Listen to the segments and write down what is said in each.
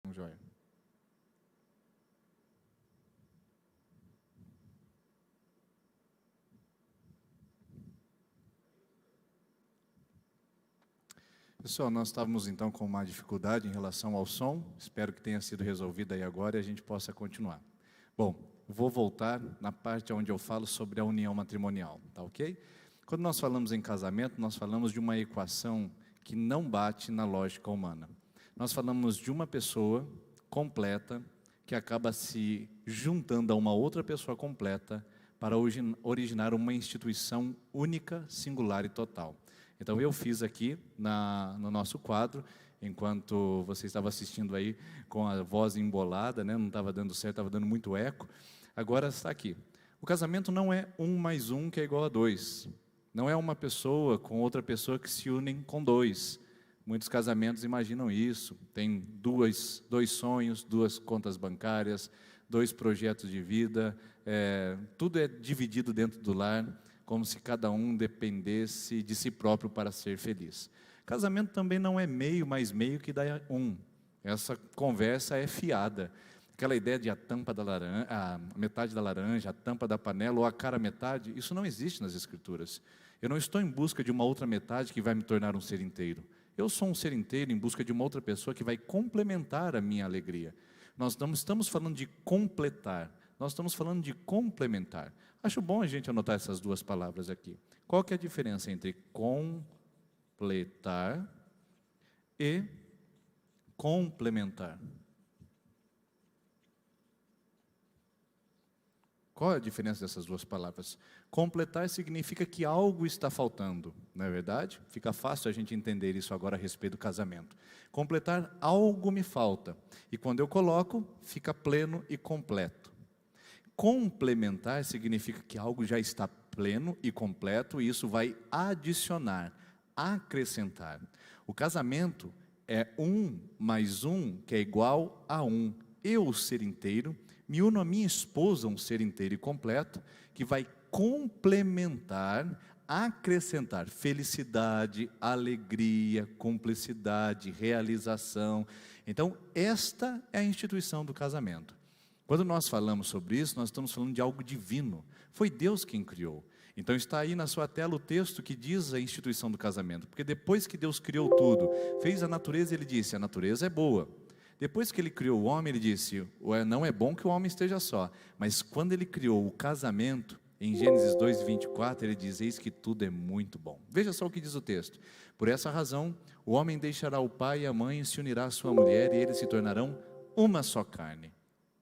Joia. Pessoal, nós estávamos então com uma dificuldade em relação ao som, espero que tenha sido resolvida aí agora e a gente possa continuar. Bom, vou voltar na parte onde eu falo sobre a união matrimonial, tá ok? Quando nós falamos em casamento, nós falamos de uma equação que não bate na lógica humana. Nós falamos de uma pessoa completa que acaba se juntando a uma outra pessoa completa para originar uma instituição única, singular e total. Então eu fiz aqui no nosso quadro, enquanto você estava assistindo aí com a voz embolada, né? Não estava dando certo, estava dando muito eco. Agora está aqui. O casamento não é 1 mais 1 que é igual a 2. Não é uma pessoa com outra pessoa que se unem com 2. Muitos casamentos imaginam isso. Tem dois sonhos, 2 contas bancárias, 2 projetos de vida. Tudo é dividido dentro do lar, como se cada um dependesse de si próprio para ser feliz. Casamento também não é meio mais meio que dá 1. Essa conversa é fiada. Aquela ideia de a tampa da laranja, a metade da laranja, a tampa da panela ou a cara metade, isso não existe nas Escrituras. Eu não estou em busca de uma outra metade que vai me tornar um ser inteiro. Eu sou um ser inteiro em busca de uma outra pessoa que vai complementar a minha alegria. Nós não estamos falando de completar, nós estamos falando de complementar. Acho bom a gente anotar essas 2 palavras aqui. Qual que é a diferença entre completar e complementar? Qual é a diferença dessas 2 palavras? Completar significa que algo está faltando, não é verdade? Fica fácil a gente entender isso agora a respeito do casamento. Completar, algo me falta. E quando eu coloco, fica pleno e completo. Complementar significa que algo já está pleno e completo e isso vai adicionar, acrescentar. O casamento é 1 mais 1 que é igual a 1. Eu, ser inteiro, me uno a minha esposa, um ser inteiro e completo, que vai complementar, acrescentar felicidade, alegria, cumplicidade, realização. Então, esta é a instituição do casamento. Quando nós falamos sobre isso, nós estamos falando de algo divino. Foi Deus quem criou. Então está aí na sua tela o texto que diz a instituição do casamento. Porque depois que Deus criou tudo, fez a natureza, Ele disse, a natureza é boa. Depois que Ele criou o homem, Ele disse, não é bom que o homem esteja só. Mas quando Ele criou o casamento, em Gênesis 2:24, Ele diz, eis que tudo é muito bom. Veja só o que diz o texto. Por essa razão, o homem deixará o pai e a mãe e se unirá à sua mulher e eles se tornarão uma só carne.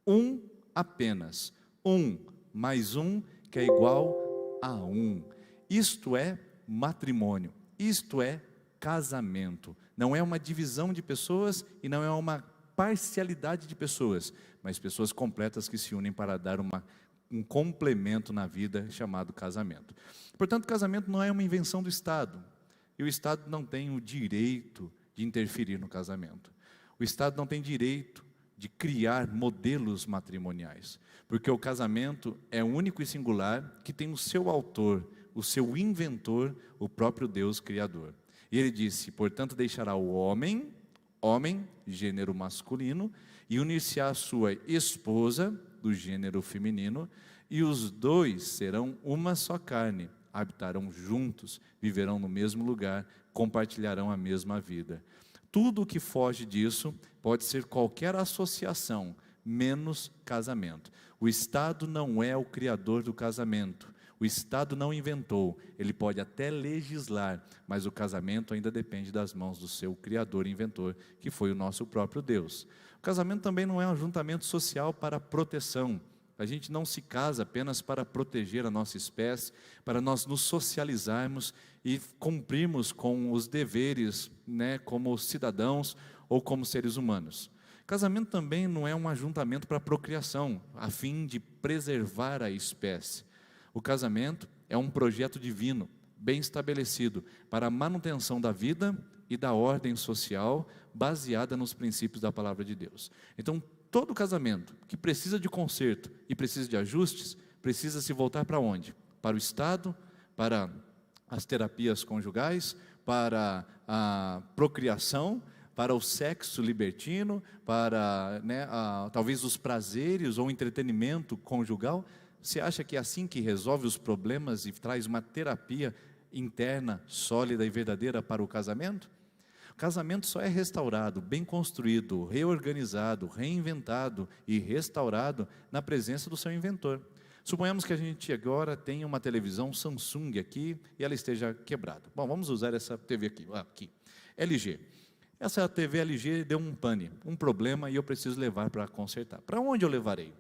1 apenas, 1 mais 1 que é igual a 1. Isto é matrimônio, isto é casamento. Não é uma divisão de pessoas e não é uma parcialidade de pessoas, mas pessoas completas que se unem para dar um complemento na vida chamado casamento. Portanto, casamento não é uma invenção do Estado, e o Estado não tem o direito de interferir no casamento. O Estado não tem direito de criar modelos matrimoniais, porque o casamento é único e singular, que tem o seu autor, o seu inventor, o próprio Deus Criador. E ele disse, portanto deixará o homem, gênero masculino, e unir-se-á à sua esposa, do gênero feminino, e os 2 serão uma só carne, habitarão juntos, viverão no mesmo lugar, compartilharão a mesma vida. Tudo o que foge disso pode ser qualquer associação, menos casamento. O Estado não é o criador do casamento. O Estado não inventou. Ele pode até legislar, mas o casamento ainda depende das mãos do seu criador e inventor, que foi o nosso próprio Deus. O casamento também não é um ajuntamento social para proteção. A gente não se casa apenas para proteger a nossa espécie, para nós nos socializarmos e cumprirmos com os deveres, né, como cidadãos ou como seres humanos. Casamento também não é um ajuntamento para procriação, a fim de preservar a espécie. O casamento é um projeto divino, bem estabelecido, para a manutenção da vida e da ordem social, baseada nos princípios da palavra de Deus. Então, todo casamento que precisa de conserto e precisa de ajustes, precisa se voltar para onde? Para o Estado, para as terapias conjugais, para a procriação, para o sexo libertino, para talvez os prazeres ou entretenimento conjugal? Você acha que é assim que resolve os problemas e traz uma terapia interna, sólida e verdadeira para o casamento? O casamento só é restaurado, bem construído, reorganizado, reinventado e restaurado na presença do seu inventor. Suponhamos que a gente agora tenha uma televisão Samsung aqui e ela esteja quebrada. Bom, vamos usar essa TV aqui. LG. Essa TV LG deu um pane, um problema, e eu preciso levar para consertar. Para onde eu levarei?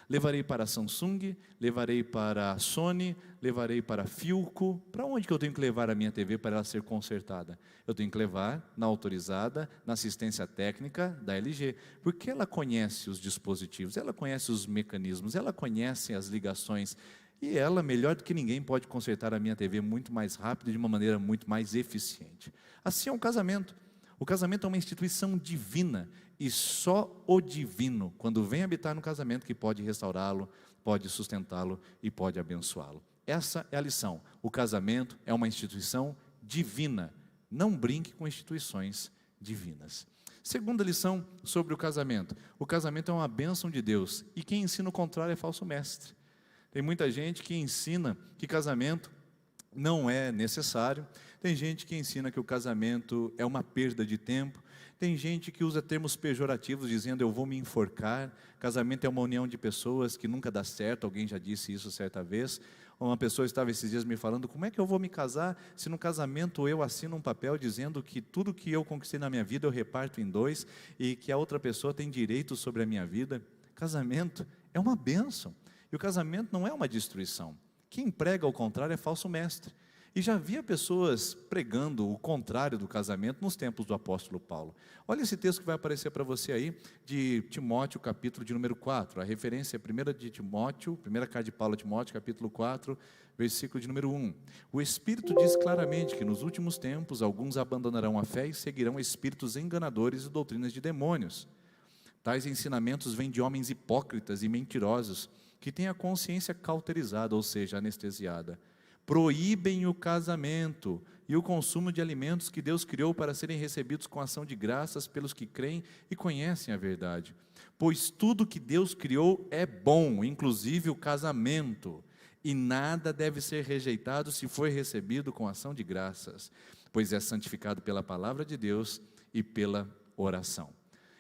Levarei para a Samsung, levarei para a Sony, levarei para a Philco. Para onde que eu tenho que levar a minha TV para ela ser consertada? Eu tenho que levar na autorizada, na assistência técnica da LG, porque ela conhece os dispositivos, ela conhece os mecanismos, ela conhece as ligações, e ela, melhor do que ninguém, pode consertar a minha TV muito mais rápido e de uma maneira muito mais eficiente. Assim é um casamento. O casamento é uma instituição divina, e só o divino, quando vem habitar no casamento, que pode restaurá-lo, pode sustentá-lo e pode abençoá-lo. Essa é a lição. O casamento é uma instituição divina. Não brinque com instituições divinas. Segunda lição sobre o casamento. O casamento é uma bênção de Deus, e quem ensina o contrário é falso mestre. Tem muita gente que ensina que casamento não é necessário. Tem gente que ensina que o casamento é uma perda de tempo. Tem gente que usa termos pejorativos dizendo eu vou me enforcar. Casamento é uma união de pessoas que nunca dá certo. Alguém já disse isso certa vez. Uma pessoa estava esses dias me falando: como é que eu vou me casar se no casamento eu assino um papel dizendo que tudo que eu conquistei na minha vida eu reparto em dois e que a outra pessoa tem direito sobre a minha vida? Casamento é uma bênção, e o casamento não é uma destruição. Quem prega o contrário é falso mestre. E já havia pessoas pregando o contrário do casamento nos tempos do apóstolo Paulo. Olha esse texto que vai aparecer para você aí, de Timóteo, capítulo de número 4. A referência é 1 de Timóteo, primeira carta de Paulo a Timóteo, capítulo 4, versículo de número 1. O Espírito diz claramente que nos últimos tempos alguns abandonarão a fé e seguirão espíritos enganadores e doutrinas de demônios. Tais ensinamentos vêm de homens hipócritas e mentirosos, que têm a consciência cauterizada, ou seja, anestesiada. Proíbem o casamento e o consumo de alimentos que Deus criou para serem recebidos com ação de graças pelos que creem e conhecem a verdade. Pois tudo que Deus criou é bom, inclusive o casamento, e nada deve ser rejeitado se for recebido com ação de graças, pois é santificado pela palavra de Deus e pela oração.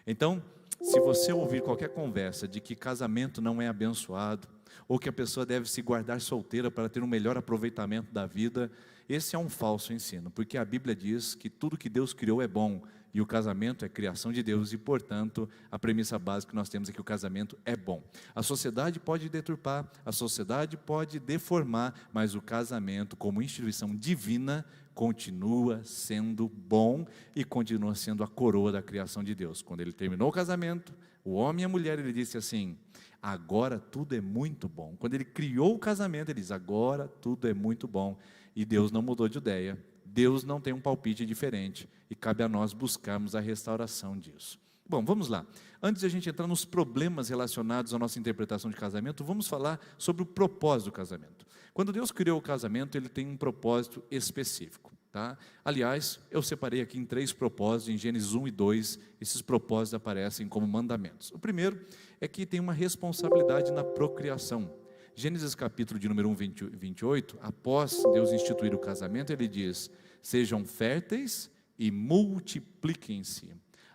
Então, se você ouvir qualquer conversa de que casamento não é abençoado, ou que a pessoa deve se guardar solteira para ter um melhor aproveitamento da vida, esse é um falso ensino, porque a Bíblia diz que tudo que Deus criou é bom, e o casamento é criação de Deus, e portanto, a premissa básica que nós temos é que o casamento é bom. A sociedade pode deturpar, a sociedade pode deformar, mas o casamento, como instituição divina, continua sendo bom e continua sendo a coroa da criação de Deus. Quando ele terminou o casamento, o homem e a mulher, ele disse assim: agora tudo é muito bom. Quando ele criou o casamento, ele diz: agora tudo é muito bom. E Deus não mudou de ideia, Deus não tem um palpite diferente, e cabe a nós buscarmos a restauração disso. Bom, vamos lá. Antes de a gente entrar nos problemas relacionados à nossa interpretação de casamento, vamos falar sobre o propósito do casamento. Quando Deus criou o casamento, Ele tem um propósito específico, tá? Aliás, eu separei aqui em 3 propósitos, em Gênesis 1 e 2, esses propósitos aparecem como mandamentos. O primeiro é que tem uma responsabilidade na procriação. Gênesis capítulo de número 1, 28, após Deus instituir o casamento, Ele diz: sejam férteis e multipliquem-se.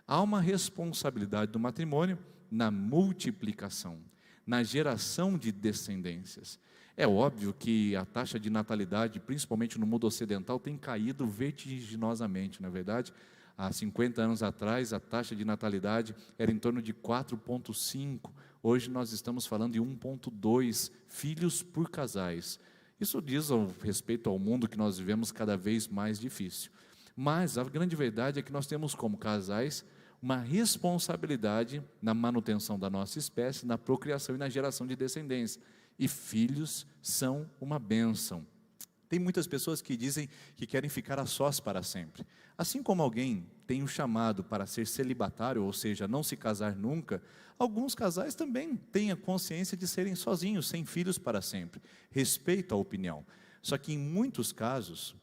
Há uma responsabilidade do matrimônio na multiplicação, na geração de descendências. É óbvio que a taxa de natalidade, principalmente no mundo ocidental, tem caído vertiginosamente, não é verdade? Há 50 anos atrás, a taxa de natalidade era em torno de 4,5. Hoje nós estamos falando de 1,2 filhos por casais. Isso diz ao respeito ao mundo que nós vivemos cada vez mais difícil. Mas a grande verdade é que nós temos como casais uma responsabilidade na manutenção da nossa espécie, na procriação e na geração de descendência. E filhos são uma bênção. Tem muitas pessoas que dizem que querem ficar a sós para sempre. Assim como alguém tem um chamado para ser celibatário, ou seja, não se casar nunca, alguns casais também têm a consciência de serem sozinhos, sem filhos para sempre. Respeito a opinião. Só que em muitos casos,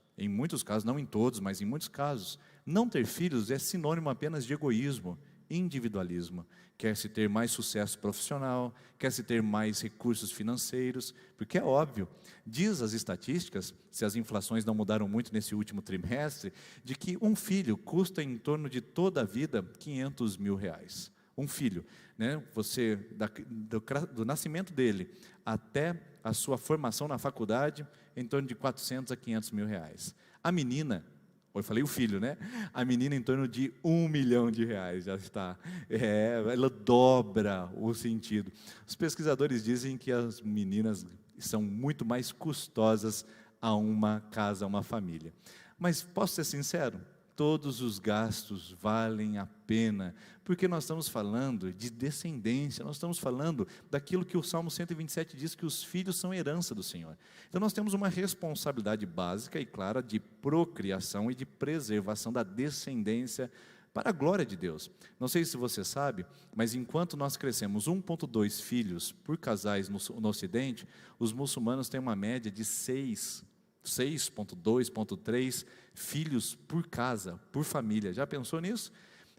não em todos, mas em muitos casos, Não ter filhos é sinônimo apenas de egoísmo, individualismo. Quer-se ter mais sucesso profissional, quer-se ter mais recursos financeiros, porque é óbvio, diz as estatísticas, se as inflações não mudaram muito nesse último trimestre, de que um filho custa em torno de toda a vida R$500 mil. Um filho, né? Você, do nascimento dele até a sua formação na faculdade, em torno de R$400 a R$500 mil. A menina, eu falei o filho, né? A menina em torno de R$1 milhão, já está. Ela dobra o sentido. Os pesquisadores dizem que as meninas são muito mais custosas a uma casa, a uma família. Mas posso ser sincero? Todos os gastos valem a pena, porque nós estamos falando de descendência, nós estamos falando daquilo que o Salmo 127 diz, que os filhos são herança do Senhor. Então nós temos uma responsabilidade básica e clara de procriação e de preservação da descendência para a glória de Deus. Não sei se você sabe, mas enquanto nós crescemos 1,2 filhos por casais no Ocidente, os muçulmanos têm uma média de 6,2,3 filhos por casa, por família. Já pensou nisso?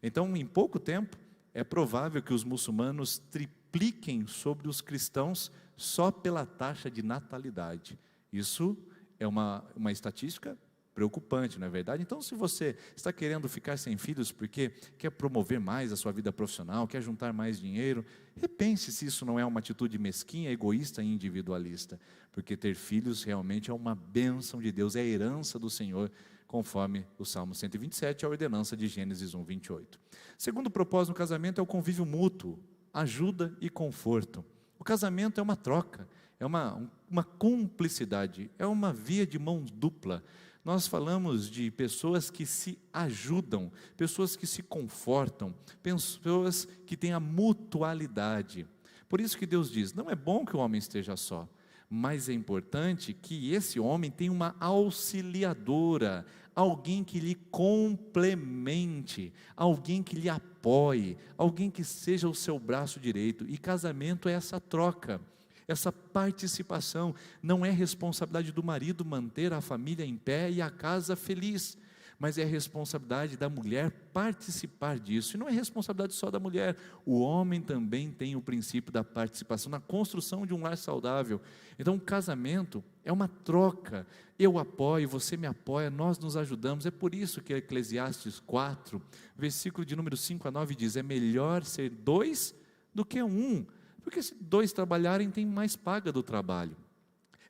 Então, em pouco tempo, é provável que os muçulmanos tripliquem sobre os cristãos só pela taxa de natalidade. Isso é uma estatística preocupante, não é verdade? Então, se você está querendo ficar sem filhos porque quer promover mais a sua vida profissional, quer juntar mais dinheiro, repense se isso não é uma atitude mesquinha, egoísta e individualista, porque ter filhos realmente é uma bênção de Deus, é a herança do Senhor, conforme o Salmo 127, a ordenança de Gênesis 1:28. Segundo propósito no casamento é o convívio mútuo, ajuda e conforto. O casamento é uma troca, é uma cumplicidade, é uma via de mão dupla. Nós falamos de pessoas que se ajudam, pessoas que se confortam, pessoas que têm a mutualidade. Por isso que Deus diz, não é bom que o homem esteja só, mas é importante que esse homem tenha uma auxiliadora, alguém que lhe complemente, alguém que lhe apoie, alguém que seja o seu braço direito. E casamento é essa troca, essa participação. Não é responsabilidade do marido manter a família em pé e a casa feliz, mas é responsabilidade da mulher participar disso. E não é responsabilidade só da mulher, o homem também tem o princípio da participação na construção de um lar saudável. Então o casamento é uma troca, eu apoio, você me apoia, nós nos ajudamos. É por isso que Eclesiastes 4, versículo de número 5 a 9 diz, é melhor ser dois do que um, porque se dois trabalharem tem mais paga do trabalho.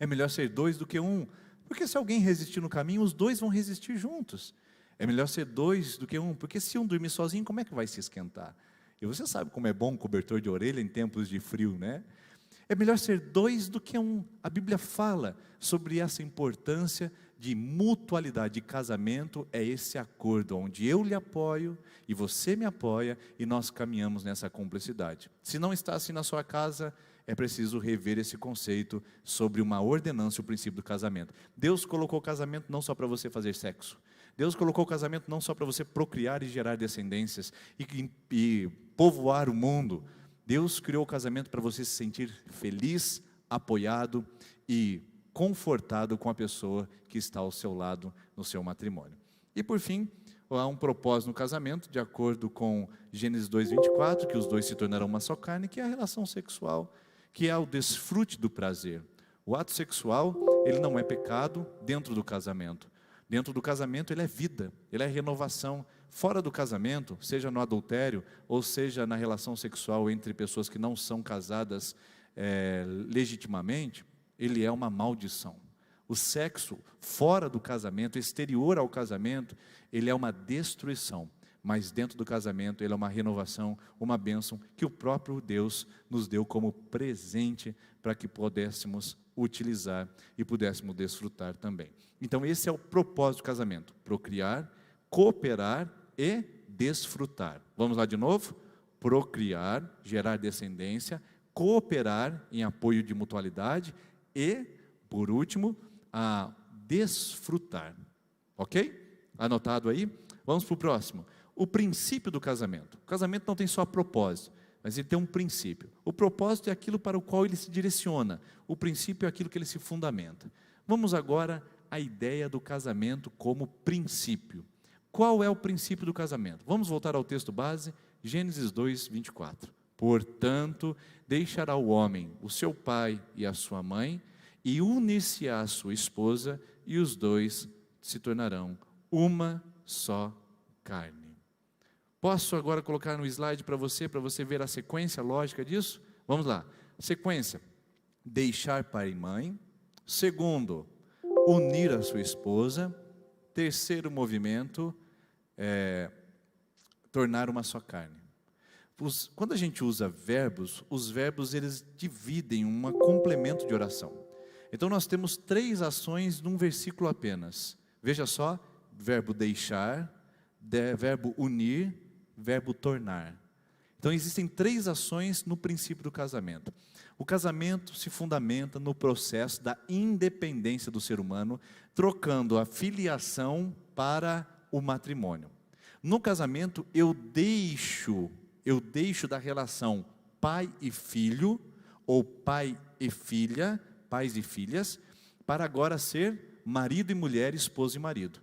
É melhor ser dois do que um, porque se alguém resistir no caminho, os dois vão resistir juntos. É melhor ser dois do que um, porque se um dormir sozinho, como é que vai se esquentar? E você sabe como é bom um cobertor de orelha em tempos de frio, né? É melhor ser dois do que um. A Bíblia fala sobre essa importância de mutualidade. De casamento é esse acordo, onde eu lhe apoio e você me apoia e nós caminhamos nessa cumplicidade. Se não está assim na sua casa, é preciso rever esse conceito sobre uma ordenança e o princípio do casamento. Deus colocou o casamento não só para você fazer sexo. Deus colocou o casamento não só para você procriar e gerar descendências e povoar o mundo. Deus criou o casamento para você se sentir feliz, apoiado e confortado com a pessoa que está ao seu lado no seu matrimônio. E por fim, há um propósito no casamento, de acordo com Gênesis 2:24, que os dois se tornarão uma só carne, que é a relação sexual, que é o desfrute do prazer. O ato sexual, ele não é pecado dentro do casamento. Dentro do casamento ele é vida, ele é renovação. Fora do casamento, seja no adultério, ou seja na relação sexual entre pessoas que não são casadas legitimamente, ele é uma maldição. O sexo fora do casamento, exterior ao casamento, ele é uma destruição. Mas dentro do casamento ele é uma renovação, uma bênção que o próprio Deus nos deu como presente para que pudéssemos utilizar e pudéssemos desfrutar também. Então esse é o propósito do casamento, procriar, cooperar e desfrutar. Vamos lá de novo? Procriar, gerar descendência, cooperar em apoio de mutualidade e, por último, a desfrutar. Ok? Anotado aí? Vamos para o próximo. O princípio do casamento. O casamento não tem só propósito, mas ele tem um princípio. O propósito é aquilo para o qual ele se direciona. O princípio é aquilo que ele se fundamenta. Vamos agora à ideia do casamento como princípio. qual é o princípio do casamento? Vamos voltar ao texto base, Gênesis 2, 24. Portanto, deixará o homem o seu pai e a sua mãe, e unir-se à sua esposa, e os dois se tornarão uma só carne. Posso agora colocar no slide para você ver a sequência lógica disso? Vamos lá. Sequência: deixar pai e mãe. Segundo, unir a sua esposa. Terceiro movimento, tornar uma só carne. Quando a gente usa verbos, os verbos eles dividem um complemento de oração. Então nós temos 3 ações num versículo apenas. Veja só, verbo deixar, verbo unir, verbo tornar. Então existem 3 ações no princípio do casamento. O casamento se fundamenta no processo da independência do ser humano, trocando a filiação para o matrimônio. No casamento eu deixo da relação pai e filho, ou pai e filha, pais e filhas, para agora ser marido e mulher, esposo e marido.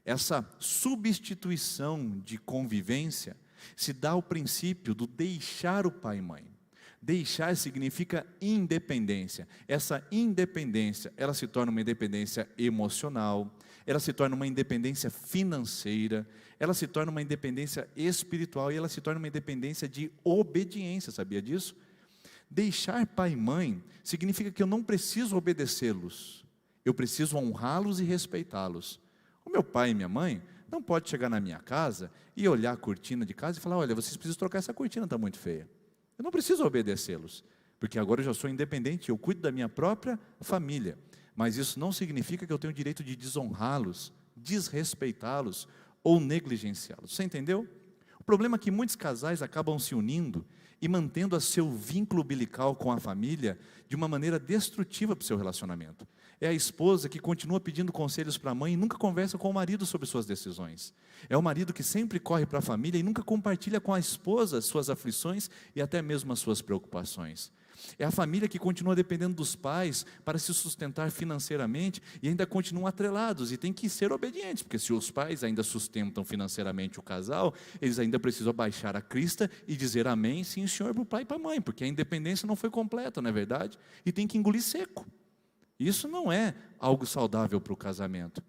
Essa substituição de convivência se dá ao princípio do deixar o pai e mãe. Deixar significa independência. Essa independência, ela se torna uma independência emocional, ela se torna uma independência financeira, ela se torna uma independência espiritual e ela se torna uma independência de obediência, sabia disso? Deixar pai e mãe significa que eu não preciso obedecê-los, eu preciso honrá-los e respeitá-los. O meu pai e minha mãe não pode chegar na minha casa e olhar a cortina de casa e falar: olha, vocês precisam trocar essa cortina, está muito feia. Eu não preciso obedecê-los, porque agora eu já sou independente, eu cuido da minha própria família. Mas isso não significa que eu tenho o direito de desonrá-los, desrespeitá-los ou negligenciá-los. Você entendeu? O problema é que muitos casais acabam se unindo e mantendo o seu vínculo umbilical com a família de uma maneira destrutiva para o seu relacionamento. É a esposa que continua pedindo conselhos para a mãe e nunca conversa com o marido sobre suas decisões. É o marido que sempre corre para a família e nunca compartilha com a esposa as suas aflições e até mesmo as suas preocupações. É a família que continua dependendo dos pais para se sustentar financeiramente e ainda continuam atrelados e tem que ser obedientes, porque se os pais ainda sustentam financeiramente o casal, eles ainda precisam abaixar a crista e dizer amém, sim senhor, para o pai e para a mãe, porque a independência não foi completa, não é verdade? E tem que engolir seco. Isso não é algo saudável para o casamento.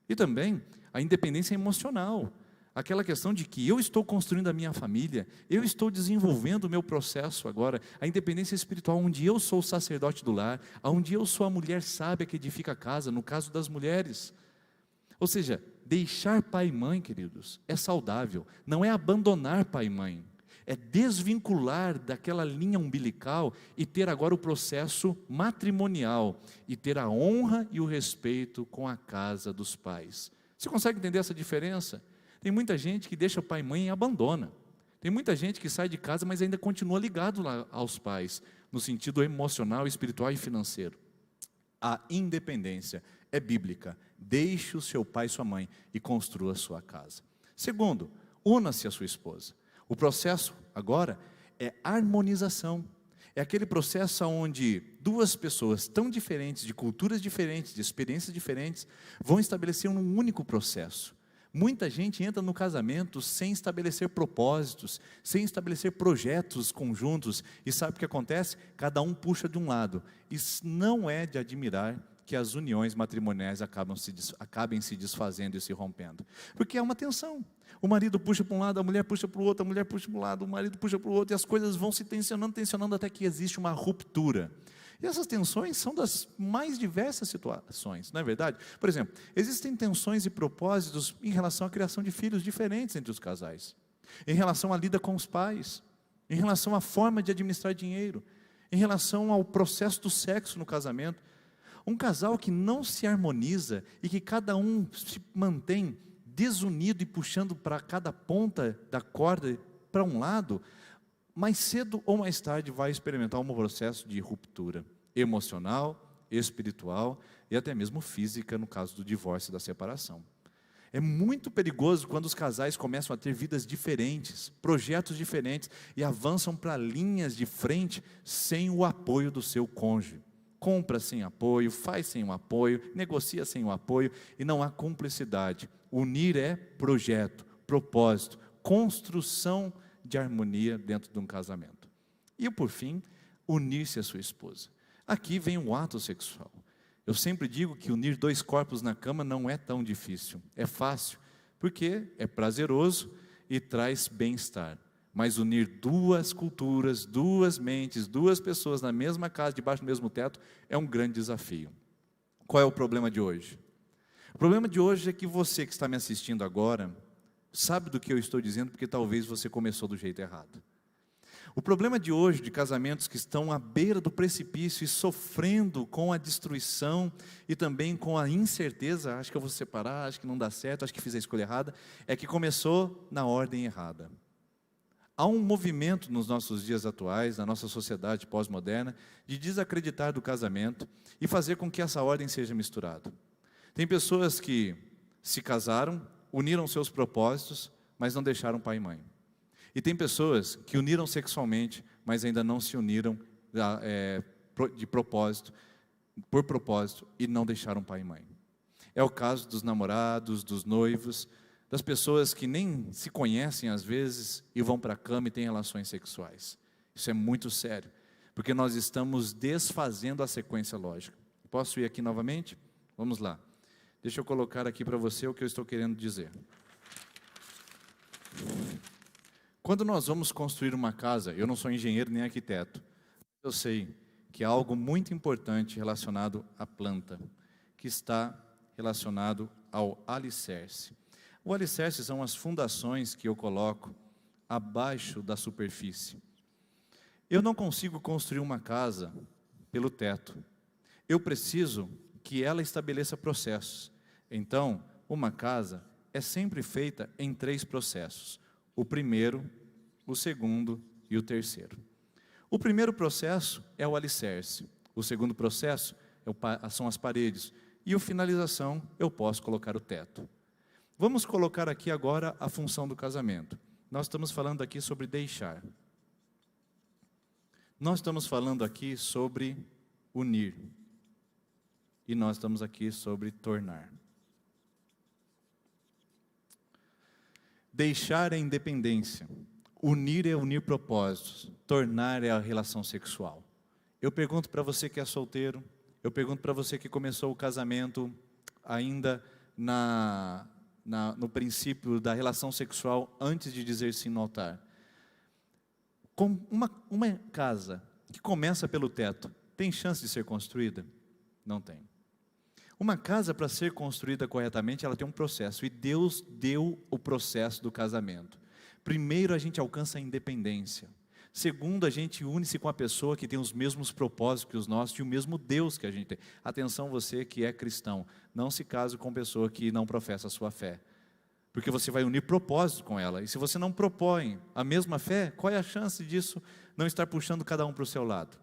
E também a independência emocional. Aquela questão de que eu estou construindo a minha família, eu estou desenvolvendo o meu processo agora. A independência espiritual, onde eu sou o sacerdote do lar, onde eu sou a mulher sábia que edifica a casa, no caso das mulheres. Ou seja, deixar pai e mãe, queridos, é saudável. Não é abandonar pai e mãe. É desvincular daquela linha umbilical e ter agora o processo matrimonial e ter a honra e o respeito com a casa dos pais. Você consegue entender essa diferença? Tem muita gente que deixa pai e mãe e abandona. Tem muita gente que sai de casa, mas ainda continua ligado lá aos pais, no sentido emocional, espiritual e financeiro. A independência é bíblica. Deixe o seu pai e sua mãe e construa a sua casa. Segundo, una-se à sua esposa. O processo agora é harmonização. É aquele processo onde 2 pessoas tão diferentes, de culturas diferentes, de experiências diferentes, vão estabelecer um único processo. Muita gente entra no casamento sem estabelecer propósitos, sem estabelecer projetos conjuntos, e sabe o que acontece? Cada um puxa de um lado. Isso não é de admirar que as uniões matrimoniais acabem se desfazendo e se rompendo, porque é uma tensão. O marido puxa para um lado, a mulher puxa para o outro, a mulher puxa para um lado, o marido puxa para o outro, e as coisas vão se tensionando até que existe uma ruptura. E essas tensões são das mais diversas situações, não é verdade? Por exemplo, existem tensões e propósitos em relação à criação de filhos diferentes entre os casais, em relação à lida com os pais, em relação à forma de administrar dinheiro, em relação ao processo do sexo no casamento. Um casal que não se harmoniza e que cada um se mantém desunido e puxando para cada ponta da corda para um lado, mais cedo ou mais tarde vai experimentar um processo de ruptura emocional, espiritual e até mesmo física, no caso do divórcio e da separação. É muito perigoso quando os casais começam a ter vidas diferentes, projetos diferentes e avançam para linhas de frente sem o apoio do seu cônjuge. compra sem apoio, faz sem o apoio, negocia sem o apoio, e não há cumplicidade. Unir é projeto, propósito, construção de harmonia dentro de um casamento. E por fim, unir-se à sua esposa. Aqui vem o ato sexual. Eu sempre digo que unir dois corpos na cama não é tão difícil, é fácil, porque é prazeroso e traz bem-estar. Mas unir duas culturas, duas mentes, duas pessoas na mesma casa, debaixo do mesmo teto, é um grande desafio. Qual é o problema de hoje? O problema de hoje é que você que está me assistindo agora, sabe do que eu estou dizendo, porque talvez você começou do jeito errado. O problema de hoje, de casamentos que estão à beira do precipício e sofrendo com a destruição e também com a incerteza, acho que eu vou separar, acho que não dá certo, acho que fiz a escolha errada, é que começou na ordem errada. Há um movimento nos nossos dias atuais, na nossa sociedade pós-moderna, de desacreditar do casamento e fazer com que essa ordem seja misturada. Tem pessoas que se casaram, uniram seus propósitos, mas não deixaram pai e mãe. E tem pessoas que uniram sexualmente, mas ainda não se uniram de propósito, por propósito, e não deixaram pai e mãe. É o caso dos namorados, dos noivos, das pessoas que nem se conhecem às vezes e vão para a cama e têm relações sexuais. Isso é muito sério, porque nós estamos desfazendo a sequência lógica. Posso ir aqui novamente? Vamos lá. Deixa eu colocar aqui para você o que eu estou querendo dizer. Quando nós vamos construir uma casa, eu não sou engenheiro nem arquiteto, eu sei que há algo muito importante relacionado à planta, que está relacionado ao alicerce. O alicerce são as fundações que eu coloco abaixo da superfície. Eu não consigo construir uma casa pelo teto. Eu preciso que ela estabeleça processos. Então, uma casa é sempre feita em 3 processos. O primeiro, o segundo e o terceiro. O primeiro processo é o alicerce. O segundo processo são as paredes. E a finalização, eu posso colocar o teto. Vamos colocar aqui agora a função do casamento. Nós estamos falando aqui sobre deixar. Nós estamos falando aqui sobre unir. E nós estamos aqui sobre tornar. Deixar é independência. Unir é unir propósitos. Tornar é a relação sexual. Eu pergunto para você que é solteiro, eu pergunto para você que começou o casamento ainda no princípio da relação sexual antes de dizer sim no altar. Com uma casa que começa pelo teto, tem chance de ser construída? Não tem. Uma casa, para ser construída corretamente, ela tem um processo, e Deus deu o processo do casamento. Primeiro, a gente alcança a independência. Segundo, a gente une-se com a pessoa que tem os mesmos propósitos que os nossos e o mesmo Deus que a gente tem. Atenção, você que é cristão, não se case com pessoa que não professa a sua fé, porque você vai unir propósitos com ela, e se você não propõe a mesma fé, qual é a chance disso não estar puxando cada um para o seu lado?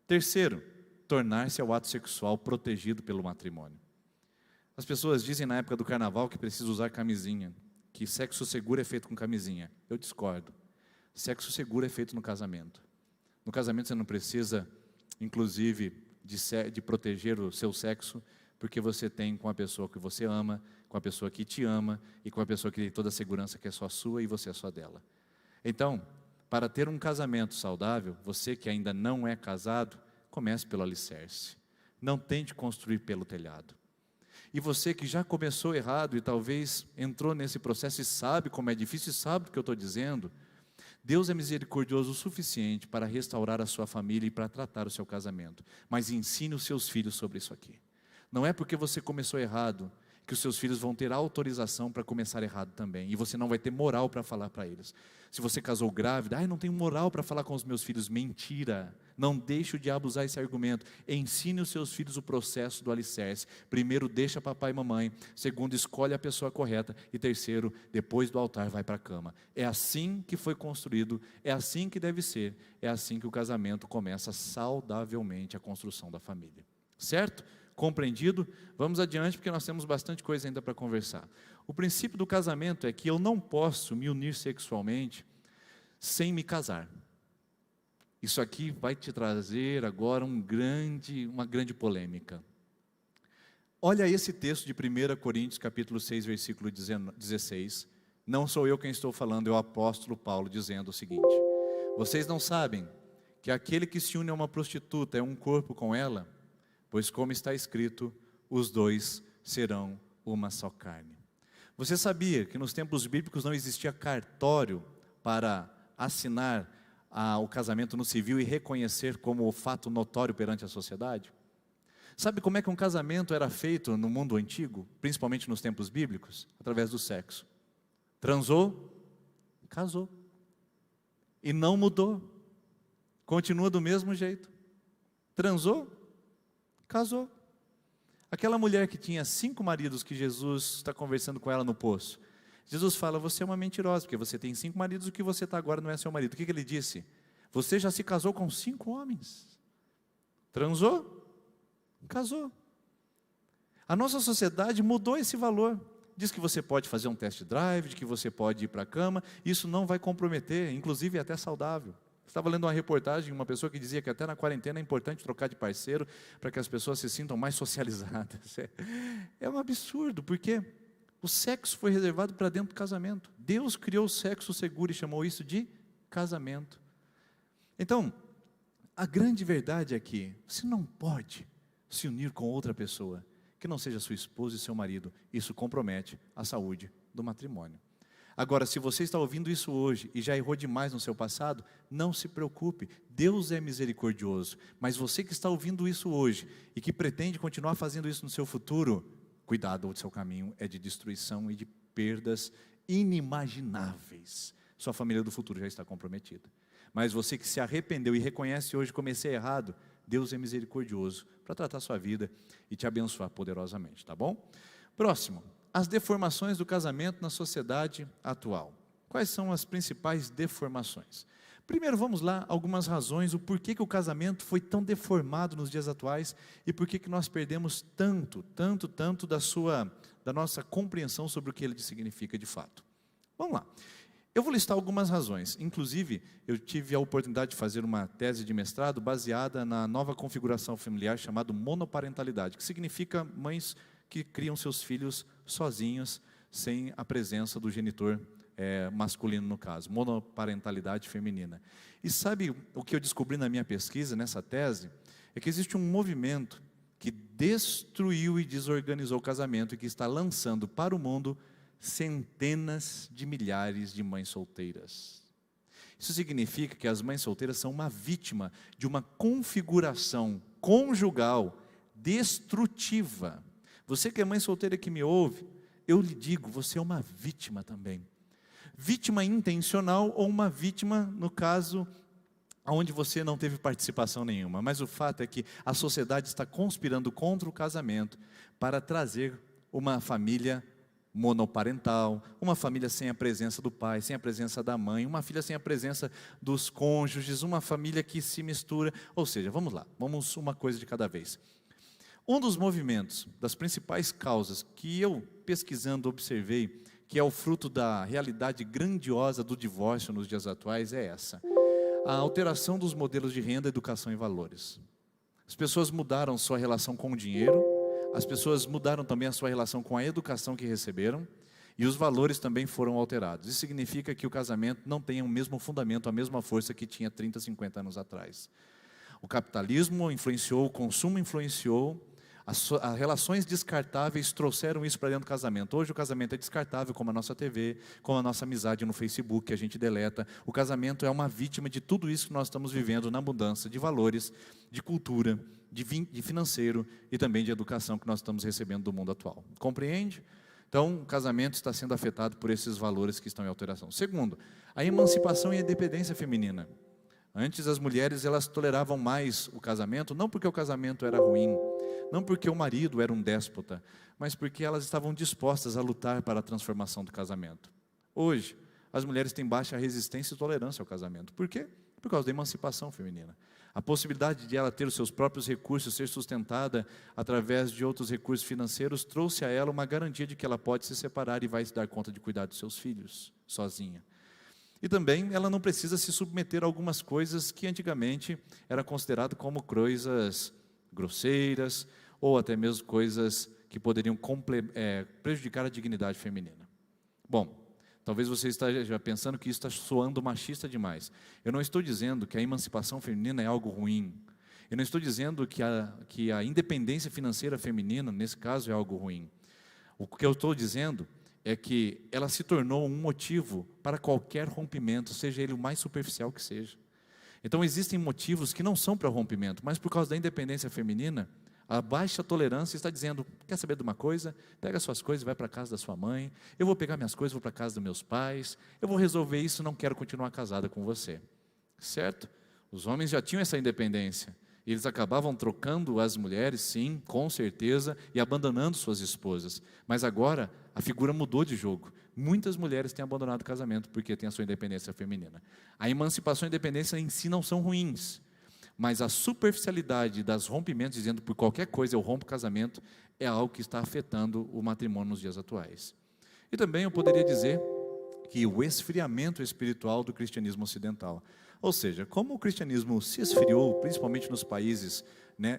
Terceiro, tornar-se ao ato sexual protegido pelo matrimônio. As pessoas dizem na época do carnaval que precisa usar camisinha, que sexo seguro é feito com camisinha. Eu discordo. Sexo seguro é feito no casamento. No casamento você não precisa, inclusive, de proteger o seu sexo, porque você tem com a pessoa que você ama, com a pessoa que te ama, e com a pessoa que tem toda a segurança que é só sua e você é só dela. Então, para ter um casamento saudável, você que ainda não é casado, comece pelo alicerce. Não tente construir pelo telhado. E você que já começou errado e talvez entrou nesse processo e sabe como é difícil e sabe do que eu estou dizendo, Deus é misericordioso o suficiente para restaurar a sua família e para tratar o seu casamento. Mas ensine os seus filhos sobre isso aqui. Não é porque você começou errado que os seus filhos vão ter autorização para começar errado também. E você não vai ter moral para falar para eles. Se você casou grávida, não tenho moral para falar com os meus filhos. Mentira. Não deixe o diabo usar esse argumento. Ensine os seus filhos o processo do alicerce. Primeiro, deixa papai e mamãe. Segundo, escolhe a pessoa correta. E terceiro, depois do altar, vai para a cama. É assim que foi construído. É assim que deve ser. É assim que o casamento começa saudavelmente a construção da família. Certo? Compreendido? Vamos adiante, porque nós temos bastante coisa ainda para conversar. O princípio do casamento é que eu não posso me unir sexualmente sem me casar. Isso aqui vai te trazer agora uma grande polêmica. Olha esse texto de 1 Coríntios capítulo 6, versículo 16. Não sou eu quem estou falando, é o apóstolo Paulo dizendo o seguinte: vocês não sabem que aquele que se une a uma prostituta é um corpo com ela? Pois como está escrito, os dois serão uma só carne. Você sabia que nos tempos bíblicos não existia cartório para assinar o casamento no civil e reconhecer como fato notório perante a sociedade? Sabe como é que um casamento era feito no mundo antigo, principalmente nos tempos bíblicos? Através do sexo. Transou, casou. E não mudou. Continua do mesmo jeito. Transou, casou. Aquela mulher que tinha 5 maridos, que Jesus está conversando com ela no poço. Jesus fala: você é uma mentirosa, porque você tem 5 maridos, o que você está agora não é seu marido. O que ele disse? Você já se casou com 5 homens. Transou, casou. A nossa sociedade mudou esse valor. Diz que você pode fazer um test drive, de que você pode ir para a cama. Isso não vai comprometer, inclusive é até saudável. Estava lendo uma reportagem de uma pessoa que dizia que até na quarentena é importante trocar de parceiro para que as pessoas se sintam mais socializadas. É um absurdo, porque o sexo foi reservado para dentro do casamento. Deus criou o sexo seguro e chamou isso de casamento. Então, a grande verdade é que você não pode se unir com outra pessoa que não seja sua esposa e seu marido. Isso compromete a saúde do matrimônio. Agora, se você está ouvindo isso hoje e já errou demais no seu passado, não se preocupe, Deus é misericordioso. Mas você que está ouvindo isso hoje e que pretende continuar fazendo isso no seu futuro, cuidado, o seu caminho é de destruição e de perdas inimagináveis. Sua família do futuro já está comprometida. Mas você que se arrependeu e reconhece hoje: comecei errado, Deus é misericordioso para tratar a sua vida e te abençoar poderosamente, tá bom? Próximo. As deformações do casamento na sociedade atual. Quais são as principais deformações? Primeiro, vamos lá, algumas razões, o porquê que o casamento foi tão deformado nos dias atuais e por que nós perdemos tanto da nossa compreensão sobre o que ele significa de fato. Vamos lá. Eu vou listar algumas razões. Inclusive, eu tive a oportunidade de fazer uma tese de mestrado baseada na nova configuração familiar chamada monoparentalidade, que significa mães que criam seus filhos sozinhos, sem a presença do genitor masculino no caso, monoparentalidade feminina. E sabe o que eu descobri na minha pesquisa, nessa tese? É que existe um movimento que destruiu e desorganizou o casamento e que está lançando para o mundo centenas de milhares de mães solteiras. Isso significa que as mães solteiras são uma vítima de uma configuração conjugal destrutiva. Você que é mãe solteira que me ouve, eu lhe digo, você é uma vítima também. Vítima intencional ou uma vítima, no caso, onde você não teve participação nenhuma. Mas o fato é que a sociedade está conspirando contra o casamento para trazer uma família monoparental, uma família sem a presença do pai, sem a presença da mãe, uma filha sem a presença dos cônjuges, uma família que se mistura. Ou seja, vamos lá, vamos uma coisa de cada vez. Um dos movimentos, das principais causas que eu pesquisando observei, que é o fruto da realidade grandiosa do divórcio nos dias atuais, é essa: a alteração dos modelos de renda, educação e valores. As pessoas mudaram sua relação com o dinheiro, as pessoas mudaram também a sua relação com a educação que receberam, e os valores também foram alterados. Isso significa que o casamento não tem o mesmo fundamento, a mesma força que tinha 30, 50 anos atrás. O capitalismo influenciou, o consumo influenciou, as relações descartáveis trouxeram isso para dentro do casamento. Hoje o casamento é descartável, como a nossa TV, como a nossa amizade no Facebook, que a gente deleta. O casamento é uma vítima de tudo isso que nós estamos vivendo na mudança de valores, de cultura, de financeiro e também de educação que nós estamos recebendo do mundo atual. Compreende? Então, o casamento está sendo afetado por esses valores que estão em alteração. Segundo, a emancipação e a independência feminina. Antes as mulheres elas toleravam mais o casamento, não porque o casamento era ruim, não porque o marido era um déspota, mas porque elas estavam dispostas a lutar para a transformação do casamento. Hoje, as mulheres têm baixa resistência e tolerância ao casamento. Por quê? Por causa da emancipação feminina. A possibilidade de ela ter os seus próprios recursos, ser sustentada através de outros recursos financeiros, trouxe a ela uma garantia de que ela pode se separar e vai se dar conta de cuidar dos seus filhos, sozinha. E também ela não precisa se submeter a algumas coisas que antigamente era considerado como coisas grosseiras, ou até mesmo coisas que poderiam prejudicar a dignidade feminina. Bom, talvez você esteja pensando que isso está soando machista demais. Eu não estou dizendo que a emancipação feminina é algo ruim. Eu não estou dizendo que a independência financeira feminina, nesse caso, é algo ruim. O que eu estou dizendo é que ela se tornou um motivo para qualquer rompimento, seja ele o mais superficial que seja. Então existem motivos que não são para rompimento, mas por causa da independência feminina, a baixa tolerância está dizendo, quer saber de uma coisa? Pega suas coisas e vai para a casa da sua mãe, eu vou pegar minhas coisas e vou para a casa dos meus pais, eu vou resolver isso, não quero continuar casada com você. Certo? Os homens já tinham essa independência, e eles acabavam trocando as mulheres, sim, com certeza, e abandonando suas esposas. Mas agora, a figura mudou de jogo. Muitas mulheres têm abandonado o casamento porque têm a sua independência feminina. A emancipação e a independência em si não são ruins, mas a superficialidade das rompimentos, dizendo por qualquer coisa eu rompo o casamento, é algo que está afetando o matrimônio nos dias atuais. E também eu poderia dizer que o esfriamento espiritual do cristianismo ocidental. Ou seja, como o cristianismo se esfriou, principalmente nos países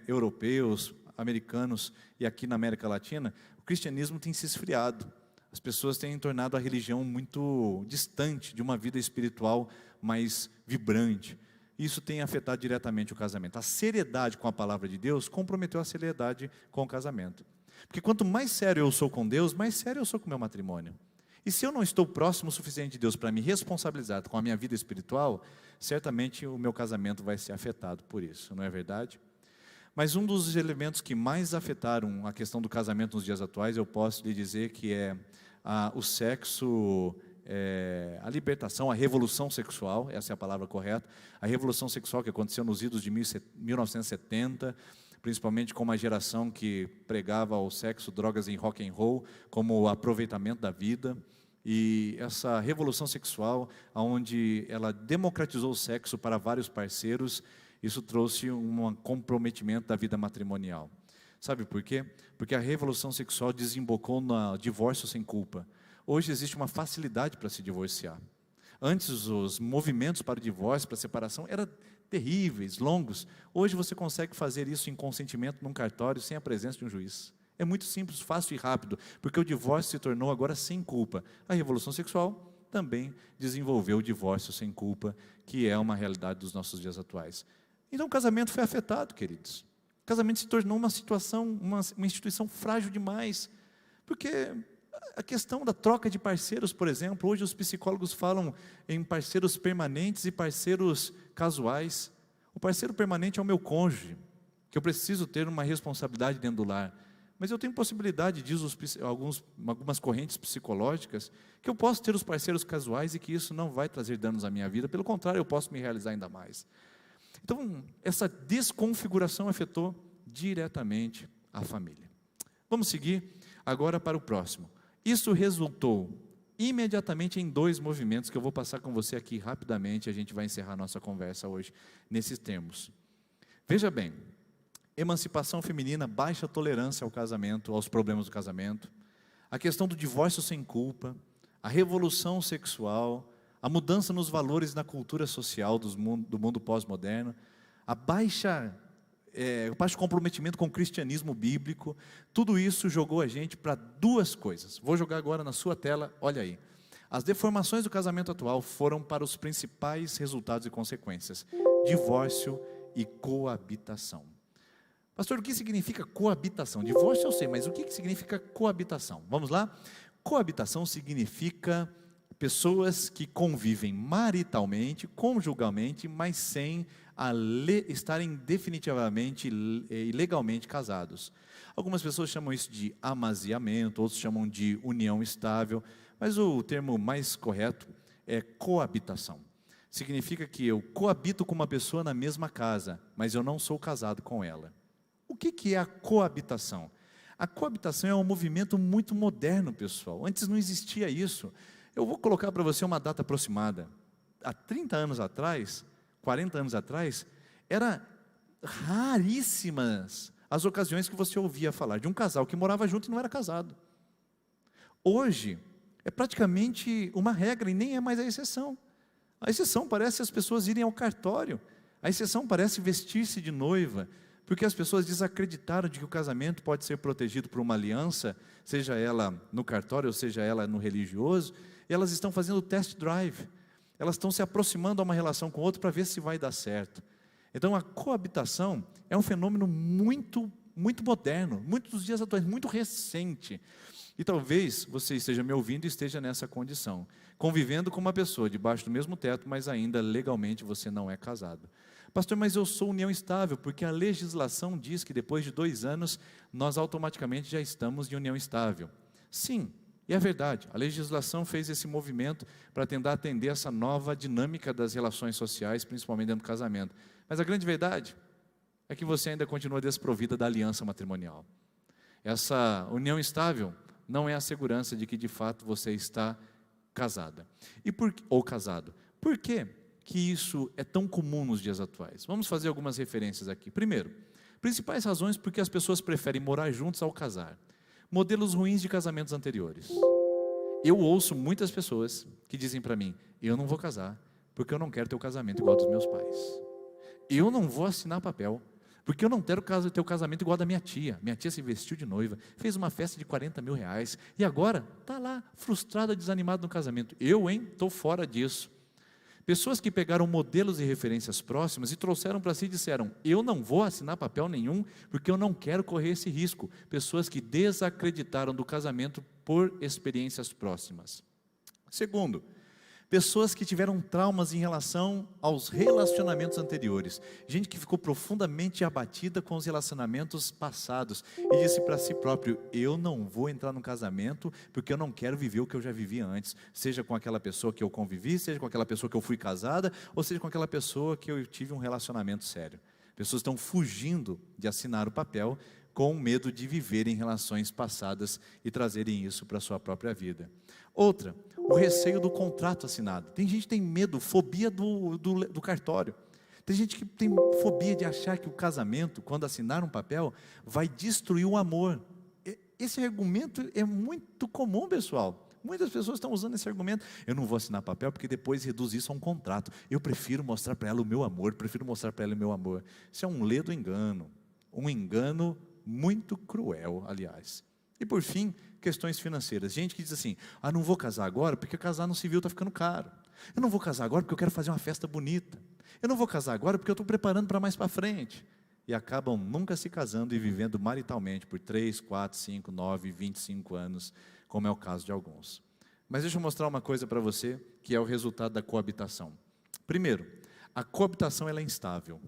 europeus, americanos e aqui na América Latina, o cristianismo tem se esfriado. As pessoas têm tornado a religião muito distante de uma vida espiritual mais vibrante. Isso tem afetado diretamente o casamento. A seriedade com a palavra de Deus comprometeu a seriedade com o casamento. Porque quanto mais sério eu sou com Deus, mais sério eu sou com o meu matrimônio. E se eu não estou próximo o suficiente de Deus para me responsabilizar com a minha vida espiritual, certamente o meu casamento vai ser afetado por isso, não é verdade? Mas um dos elementos que mais afetaram a questão do casamento nos dias atuais, eu posso lhe dizer que é o sexo, a libertação, a revolução sexual, essa é a palavra correta, a revolução sexual que aconteceu nos idos de 1970, principalmente com uma geração que pregava o sexo, drogas e rock and roll como o aproveitamento da vida. E essa revolução sexual, onde ela democratizou o sexo para vários parceiros, isso trouxe um comprometimento da vida matrimonial. Sabe por quê? Porque a revolução sexual desembocou no divórcio sem culpa. Hoje existe uma facilidade para se divorciar. Antes, os movimentos para o divórcio, para a separação, eram terríveis, longos. Hoje você consegue fazer isso em consentimento num cartório, sem a presença de um juiz. É muito simples, fácil e rápido, porque o divórcio se tornou agora sem culpa. A revolução sexual também desenvolveu o divórcio sem culpa, que é uma realidade dos nossos dias atuais. Então o casamento foi afetado, queridos. O casamento se tornou uma situação, uma instituição frágil demais, porque a questão da troca de parceiros, por exemplo, hoje os psicólogos falam em parceiros permanentes e parceiros casuais. O parceiro permanente é o meu cônjuge, que eu preciso ter uma responsabilidade dentro do lar. Mas eu tenho possibilidade, diz algumas correntes psicológicas, que eu posso ter os parceiros casuais e que isso não vai trazer danos à minha vida, pelo contrário, eu posso me realizar ainda mais. Então, essa desconfiguração afetou diretamente a família. Vamos seguir agora para o próximo. Isso resultou imediatamente em 2 movimentos que eu vou passar com você aqui rapidamente, a gente vai encerrar nossa conversa hoje nesses termos. Veja bem, emancipação feminina, baixa tolerância ao casamento, aos problemas do casamento, a questão do divórcio sem culpa, a revolução sexual, a mudança nos valores na cultura social do mundo pós-moderno, o baixo comprometimento com o cristianismo bíblico, tudo isso jogou a gente para 2 coisas. Vou jogar agora na sua tela, olha aí. As deformações do casamento atual foram para os principais resultados e consequências: divórcio e coabitação. Pastor, o que significa coabitação? Divórcio eu sei, mas o que significa coabitação? Vamos lá? Coabitação significa pessoas que convivem maritalmente, conjugalmente, mas sem estarem definitivamente e legalmente casados. Algumas pessoas chamam isso de amaziamento, outros chamam de união estável, mas o termo mais correto é coabitação. Significa que eu coabito com uma pessoa na mesma casa, mas eu não sou casado com ela. O que é a coabitação? A coabitação é um movimento muito moderno, pessoal. Antes não existia isso. Eu vou colocar para você uma data aproximada. Há 30 anos atrás, 40 anos atrás, era raríssimas as ocasiões que você ouvia falar de um casal que morava junto e não era casado. Hoje, é praticamente uma regra e nem é mais a exceção. A exceção parece as pessoas irem ao cartório. A exceção parece vestir-se de noiva, porque as pessoas desacreditaram de que o casamento pode ser protegido por uma aliança, seja ela no cartório ou seja ela no religioso, e elas estão fazendo test drive. Elas estão se aproximando a uma relação com o outro para ver se vai dar certo. Então a coabitação é um fenômeno muito moderno, muito dos dias atuais, muito recente. E talvez você esteja me ouvindo e esteja nessa condição, convivendo com uma pessoa debaixo do mesmo teto, mas ainda legalmente você não é casado. Pastor, mas eu sou união estável, porque a legislação diz que depois de 2 anos, nós automaticamente já estamos em união estável. Sim, e é verdade, a legislação fez esse movimento para tentar atender essa nova dinâmica das relações sociais, principalmente dentro do casamento. Mas a grande verdade é que você ainda continua desprovida da aliança matrimonial. Essa união estável não é a segurança de que de fato você está casada ou casado. Por que isso é tão comum nos dias atuais? Vamos fazer algumas referências aqui. Primeiro, principais razões porque as pessoas preferem morar juntos ao casar. Modelos ruins de casamentos anteriores. Eu ouço muitas pessoas que dizem para mim: eu não vou casar porque eu não quero ter o casamento igual ao dos meus pais. Eu não vou assinar papel porque eu não quero ter o casamento igual ao da minha tia. Minha tia se vestiu de noiva, fez uma festa de 40 mil reais e agora está lá, frustrada, desanimada no casamento. Eu, estou fora disso. Pessoas que pegaram modelos e referências próximas e trouxeram para si e disseram: eu não vou assinar papel nenhum, porque eu não quero correr esse risco. Pessoas que desacreditaram do casamento por experiências próximas. Segundo, pessoas que tiveram traumas em relação aos relacionamentos anteriores. Gente que ficou profundamente abatida com os relacionamentos passados e disse para si próprio: eu não vou entrar no casamento porque eu não quero viver o que eu já vivi antes. Seja com aquela pessoa que eu convivi, seja com aquela pessoa que eu fui casada, ou seja com aquela pessoa que eu tive um relacionamento sério. Pessoas estão fugindo de assinar o papel com medo de viverem relações passadas e trazerem isso para a sua própria vida. Outra, o receio do contrato assinado. Tem gente que tem medo, fobia do cartório. Tem gente que tem fobia de achar que o casamento, quando assinar um papel, vai destruir o amor. Esse argumento é muito comum, pessoal. Muitas pessoas estão usando esse argumento: eu não vou assinar papel porque depois reduz isso a um contrato. Eu prefiro mostrar para ela o meu amor, Isso é um ledo engano. Um engano muito cruel, aliás. E por fim, questões financeiras. Gente que diz assim: não vou casar agora porque casar no civil está ficando caro. Eu não vou casar agora porque eu quero fazer uma festa bonita. Eu não vou casar agora porque eu estou preparando para mais para frente. E acabam nunca se casando e vivendo maritalmente por 3, 4, 5, 9, 25 anos, como é o caso de alguns. Mas deixa eu mostrar uma coisa para você, que é o resultado da coabitação. Primeiro, a coabitação ela é instável.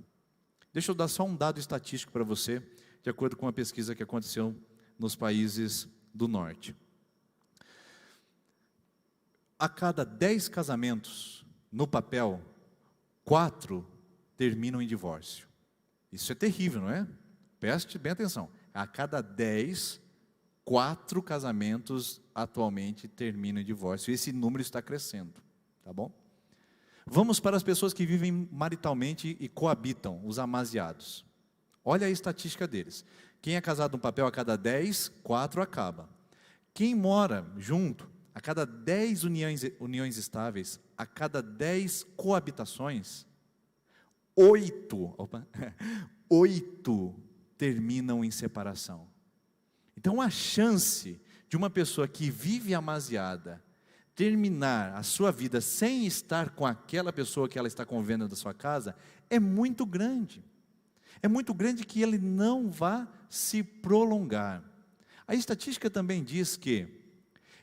Deixa eu dar só um dado estatístico para você, de acordo com uma pesquisa que aconteceu nos países do norte. A cada 10 casamentos, no papel, 4 terminam em divórcio. Isso é terrível, não é? Preste bem atenção. A cada 10, 4 casamentos atualmente terminam em divórcio. E esse número está crescendo, tá bom? Vamos para as pessoas que vivem maritalmente e coabitam, os amasiados. Olha a estatística deles. Quem é casado no papel, a cada 10, 4 acaba. Quem mora junto, a cada 10 uniões estáveis, a cada 10 coabitações, 8 terminam em separação. Então a chance de uma pessoa que vive amasiada terminar a sua vida sem estar com aquela pessoa que ela está convivendo da sua casa é muito grande. É muito grande que ele não vá se prolongar. A estatística também diz que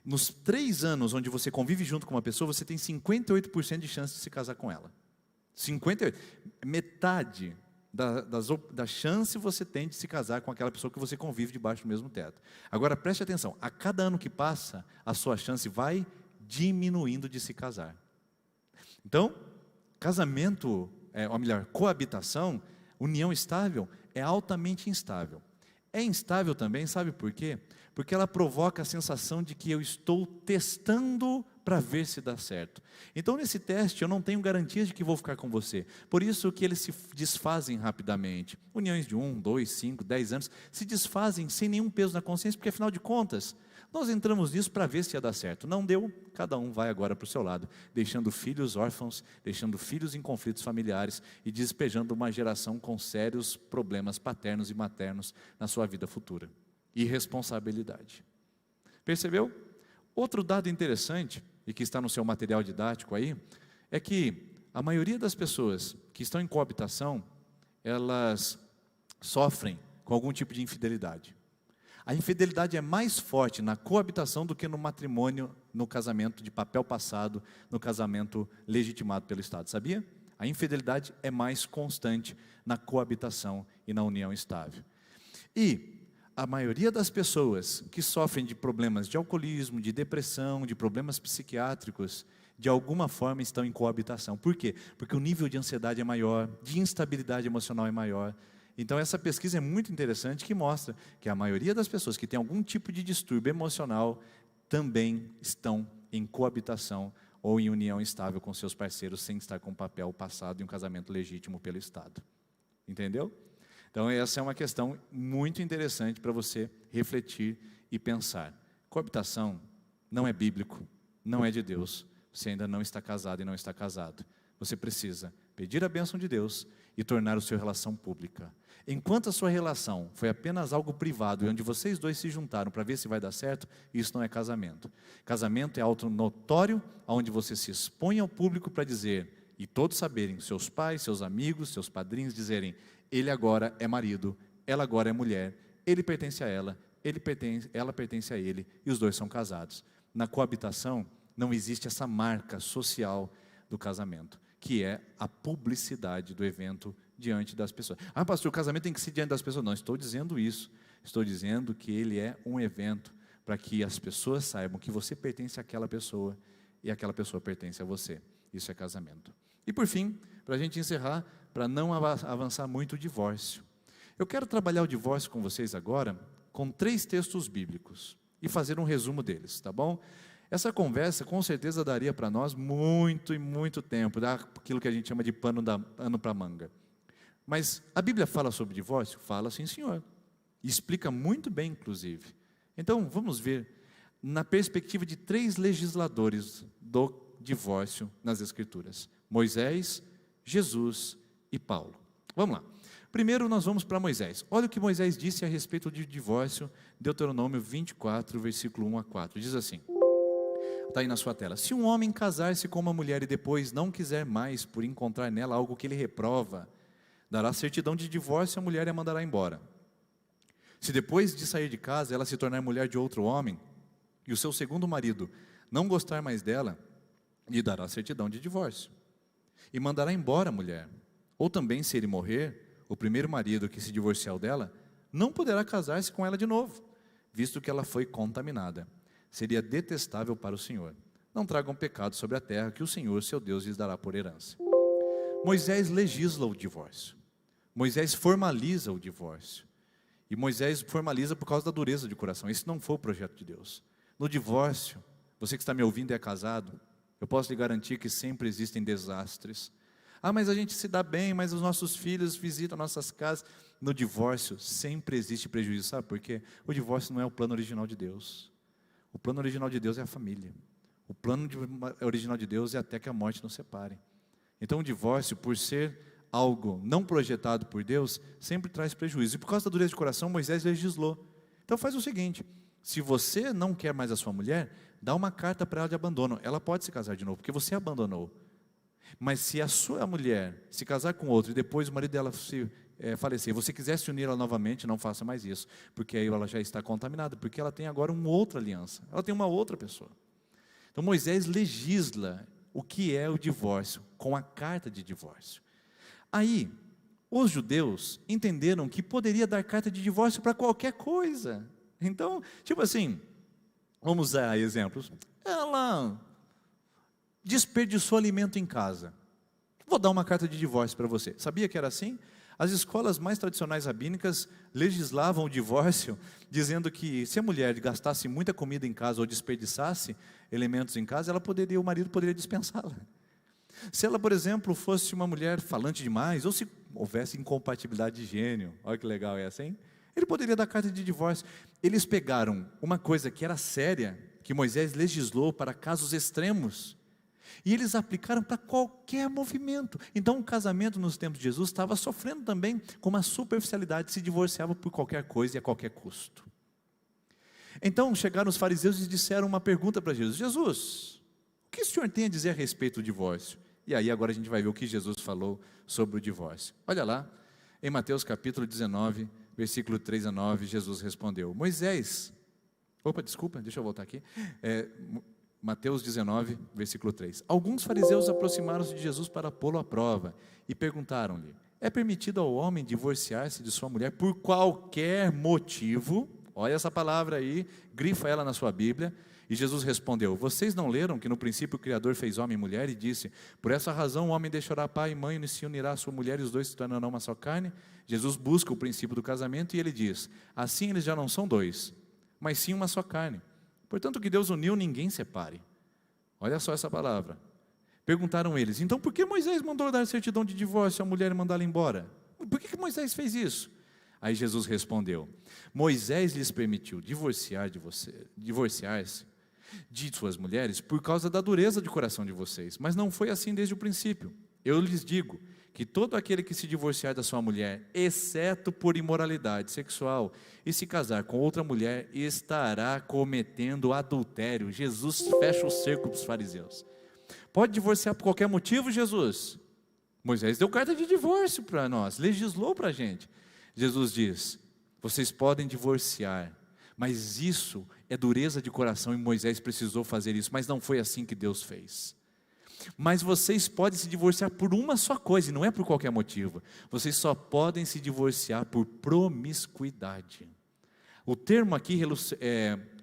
nos 3 anos onde você convive junto com uma pessoa, você tem 58% de chance de se casar com ela. 58%. Metade da chance você tem de se casar com aquela pessoa que você convive debaixo do mesmo teto. Agora preste atenção, a cada ano que passa, a sua chance vai diminuindo de se casar. Então, casamento, ou melhor, coabitação, união estável, é altamente instável. É instável também, sabe por quê? Porque ela provoca a sensação de que eu estou testando para ver se dá certo. Então nesse teste eu não tenho garantias de que vou ficar com você. Por isso que eles se desfazem rapidamente. Uniões de 1, 2, 5, 10 anos se desfazem sem nenhum peso na consciência, porque afinal de contas, Nós entramos nisso para ver se ia dar certo. Não deu, cada um vai agora para o seu lado, deixando filhos órfãos, deixando filhos em conflitos familiares e despejando uma geração com sérios problemas paternos e maternos na sua vida futura. Irresponsabilidade. Percebeu? Outro dado interessante, e que está no seu material didático aí, é que a maioria das pessoas que estão em coabitação, elas sofrem com algum tipo de infidelidade. A infidelidade é mais forte na coabitação do que no matrimônio, no casamento de papel passado, no casamento legitimado pelo Estado, sabia? A infidelidade é mais constante na coabitação e na união estável. E a maioria das pessoas que sofrem de problemas de alcoolismo, de depressão, de problemas psiquiátricos, de alguma forma estão em coabitação. Por quê? Porque o nível de ansiedade é maior, de instabilidade emocional é maior. Então essa pesquisa é muito interessante, que mostra que a maioria das pessoas que tem algum tipo de distúrbio emocional também estão em coabitação ou em união estável com seus parceiros, sem estar com papel passado em um casamento legítimo pelo Estado. Entendeu? Então essa é uma questão muito interessante para você refletir e pensar. Coabitação não é bíblico, não é de Deus. Você ainda não está casado e não está casado. Você precisa pedir a bênção de Deus e tornar a sua relação pública. Enquanto a sua relação foi apenas algo privado, e onde vocês dois se juntaram para ver se vai dar certo, isso não é casamento. Casamento é algo notório, onde você se expõe ao público para dizer, e todos saberem, seus pais, seus amigos, seus padrinhos, dizerem, ele agora é marido, ela agora é mulher, ele pertence a ela, ela pertence a ele, e os dois são casados. Na coabitação, não existe essa marca social do casamento, que é a publicidade do evento diante das pessoas. Ah, pastor, o casamento tem que ser diante das pessoas. Não estou dizendo isso. Estou dizendo que ele é um evento para que as pessoas saibam que você pertence àquela pessoa e aquela pessoa pertence a você. Isso é casamento. E por fim, para a gente encerrar, para não avançar muito o divórcio. Eu quero trabalhar o divórcio com vocês agora com 3 textos bíblicos e fazer um resumo deles, tá bom? Essa conversa com certeza daria para nós muito e muito tempo, dá aquilo que a gente chama de pano para manga. Mas a Bíblia fala sobre divórcio? Fala sim, senhor. E explica muito bem, inclusive. Então, vamos ver na perspectiva de 3 legisladores do divórcio nas Escrituras. Moisés, Jesus e Paulo. Vamos lá. Primeiro nós vamos para Moisés. Olha o que Moisés disse a respeito de divórcio, Deuteronômio 24, versículo 1 a 4. Diz assim, está aí na sua tela. Se um homem casar-se com uma mulher e depois não quiser mais por encontrar nela algo que ele reprova, dará certidão de divórcio e a mulher a mandará embora. Se depois de sair de casa ela se tornar mulher de outro homem, e o seu segundo marido não gostar mais dela, lhe dará certidão de divórcio, e mandará embora a mulher. Ou também, se ele morrer, o primeiro marido que se divorciar dela, não poderá casar-se com ela de novo, visto que ela foi contaminada. Seria detestável para o Senhor. Não tragam pecado sobre a terra, que o Senhor, seu Deus, lhes dará por herança. Moisés legisla o divórcio. Moisés formaliza o divórcio. E Moisés formaliza por causa da dureza de coração. Esse não foi o projeto de Deus. No divórcio, você que está me ouvindo e é casado, eu posso lhe garantir que sempre existem desastres. Ah, mas a gente se dá bem, mas os nossos filhos visitam nossas casas. No divórcio sempre existe prejuízo. Sabe por quê? O divórcio não é o plano original de Deus. O plano original de Deus é a família. O plano original de Deus é até que a morte nos separe. Então o divórcio, por ser algo não projetado por Deus, sempre traz prejuízo. E por causa da dureza de coração, Moisés legislou. Então faz o seguinte, se você não quer mais a sua mulher, dá uma carta para ela de abandono. Ela pode se casar de novo, porque você abandonou. Mas se a sua mulher se casar com outro e depois o marido dela falecer, você quiser se unir ela novamente, não faça mais isso, porque aí ela já está contaminada, porque ela tem agora uma outra aliança, ela tem uma outra pessoa. Então Moisés legisla o que é o divórcio, com a carta de divórcio. Aí, os judeus entenderam que poderia dar carta de divórcio para qualquer coisa. Então, tipo assim, vamos usar exemplos. Ela desperdiçou alimento em casa. Vou dar uma carta de divórcio para você. Sabia que era assim? As escolas mais tradicionais rabínicas legislavam o divórcio, dizendo que se a mulher gastasse muita comida em casa ou desperdiçasse elementos em casa, o marido poderia dispensá-la. Se ela, por exemplo, fosse uma mulher falante demais, ou se houvesse incompatibilidade de gênio, olha que legal essa, hein? Ele poderia dar carta de divórcio. Eles pegaram uma coisa que era séria, que Moisés legislou para casos extremos, e eles aplicaram para qualquer movimento. Então o casamento nos tempos de Jesus estava sofrendo também com uma superficialidade, se divorciava por qualquer coisa e a qualquer custo. Então chegaram os fariseus e disseram uma pergunta para Jesus: Jesus, o que o senhor tem a dizer a respeito do divórcio? E aí agora a gente vai ver o que Jesus falou sobre o divórcio. Olha lá, em Mateus capítulo 19, versículo 3 a 9, Jesus respondeu: deixa eu voltar aqui. Mateus 19, versículo 3. Alguns fariseus aproximaram-se de Jesus para pô-lo à prova e perguntaram-lhe: é permitido ao homem divorciar-se de sua mulher por qualquer motivo? Olha essa palavra aí, grifa ela na sua Bíblia. E Jesus respondeu: vocês não leram que no princípio o Criador fez homem e mulher e disse: por essa razão o homem deixará pai e mãe e se unirá à sua mulher e os dois se tornarão uma só carne? Jesus busca o princípio do casamento e ele diz: assim eles já não são dois, mas sim uma só carne. Portanto, o que Deus uniu, ninguém separe. Olha só essa palavra. Perguntaram eles: então por que Moisés mandou dar certidão de divórcio à mulher e mandá-la embora? Por que Moisés fez isso? Aí Jesus respondeu: Moisés lhes permitiu divorciar-se de suas mulheres por causa da dureza de coração de vocês, mas não foi assim desde o princípio. Eu lhes digo que todo aquele que se divorciar da sua mulher, exceto por imoralidade sexual, e se casar com outra mulher, estará cometendo adultério. Jesus fecha o cerco para os fariseus. Pode divorciar por qualquer motivo, Jesus? Moisés deu carta de divórcio para nós, legislou para a gente. Jesus diz: vocês podem divorciar, mas isso é dureza de coração e Moisés precisou fazer isso, mas não foi assim que Deus fez. Mas vocês podem se divorciar por uma só coisa, e não é por qualquer motivo. Vocês só podem se divorciar por promiscuidade. O termo aqui,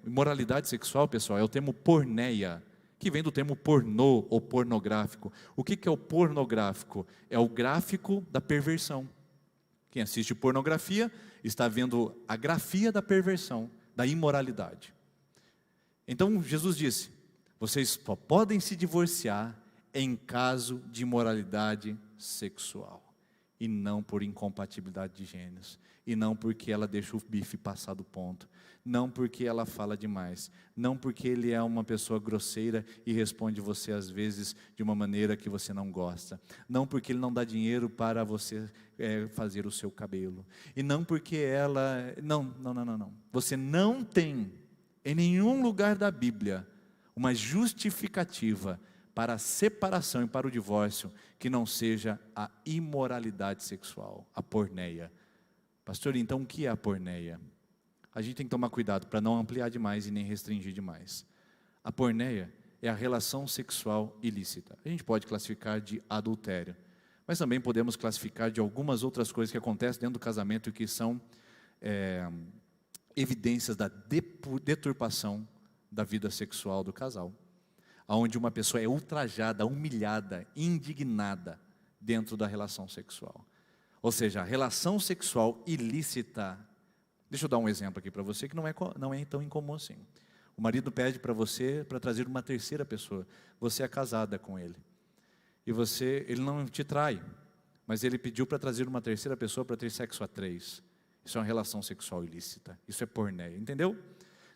imoralidade sexual, pessoal, é o termo porneia, que vem do termo pornô ou pornográfico. O que é o pornográfico? É o gráfico da perversão. Quem assiste pornografia está vendo a grafia da perversão, da imoralidade. Então Jesus disse: vocês só podem se divorciar em caso de imoralidade sexual, e não por incompatibilidade de gêneros, e não porque ela deixa o bife passar do ponto, não porque ela fala demais, não porque ele é uma pessoa grosseira e responde você às vezes de uma maneira que você não gosta, não porque ele não dá dinheiro para você fazer o seu cabelo, e não porque ela, não, você não tem em nenhum lugar da Bíblia uma justificativa para a separação e para o divórcio que não seja a imoralidade sexual, a porneia. Pastor, então o que é a porneia? A gente tem que tomar cuidado para não ampliar demais e nem restringir demais. A porneia é a relação sexual ilícita. A gente pode classificar de adultério, mas também podemos classificar de algumas outras coisas que acontecem dentro do casamento e que são evidências da deturpação da vida sexual do casal, onde uma pessoa é ultrajada, humilhada, indignada dentro da relação sexual. Ou seja, a relação sexual ilícita. Deixa eu dar um exemplo aqui para você que não é tão incomum assim. O marido pede para você para trazer uma terceira pessoa. Você é casada com ele. E ele não te trai, mas ele pediu para trazer uma terceira pessoa para ter sexo a três. Isso é uma relação sexual ilícita. Isso é porneia, entendeu?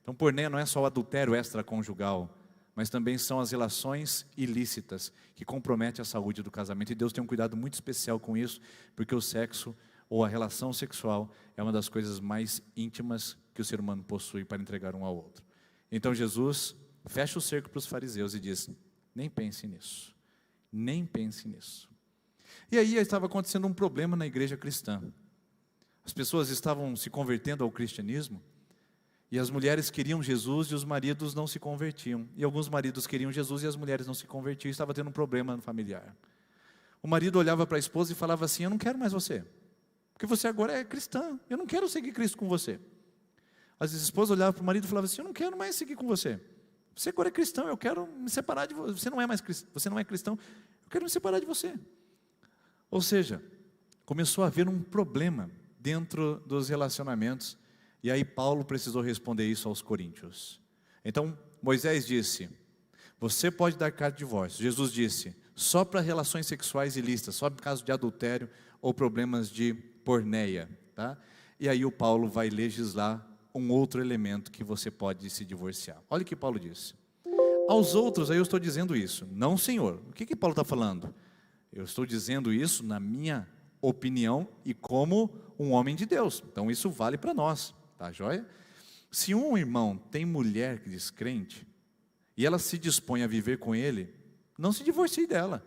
Então porneia não é só o adultério extraconjugal, mas também são as relações ilícitas que comprometem a saúde do casamento. E Deus tem um cuidado muito especial com isso, porque o sexo ou a relação sexual é uma das coisas mais íntimas que o ser humano possui para entregar um ao outro. Então Jesus fecha o cerco para os fariseus e diz: nem pense nisso, nem pense nisso. E aí estava acontecendo um problema na igreja cristã. As pessoas estavam se convertendo ao cristianismo, e as mulheres queriam Jesus e os maridos não se convertiam. E alguns maridos queriam Jesus e as mulheres não se convertiam. Estava tendo um problema no familiar. O marido olhava para a esposa e falava assim: eu não quero mais você, porque você agora é cristã, eu não quero seguir Cristo com você. Às vezes a esposa olhava para o marido e falava assim: eu não quero mais seguir com você, você agora é cristão, eu quero me separar de você, você não é cristão, eu quero me separar de você. Ou seja, começou a haver um problema dentro dos relacionamentos, e aí Paulo precisou responder isso aos coríntios. Então Moisés disse: você pode dar carta de divórcio. Jesus disse: só para relações sexuais ilícitas, só em caso de adultério ou problemas de porneia, tá? E aí o Paulo vai legislar um outro elemento que você pode se divorciar. Olha o que Paulo disse. Aos outros, aí eu estou dizendo isso. Não, Senhor. O que Paulo está falando? Eu estou dizendo isso na minha opinião e como um homem de Deus. Então isso vale para nós, tá joia? Se um irmão tem mulher descrente e ela se dispõe a viver com ele, não se divorcie dela.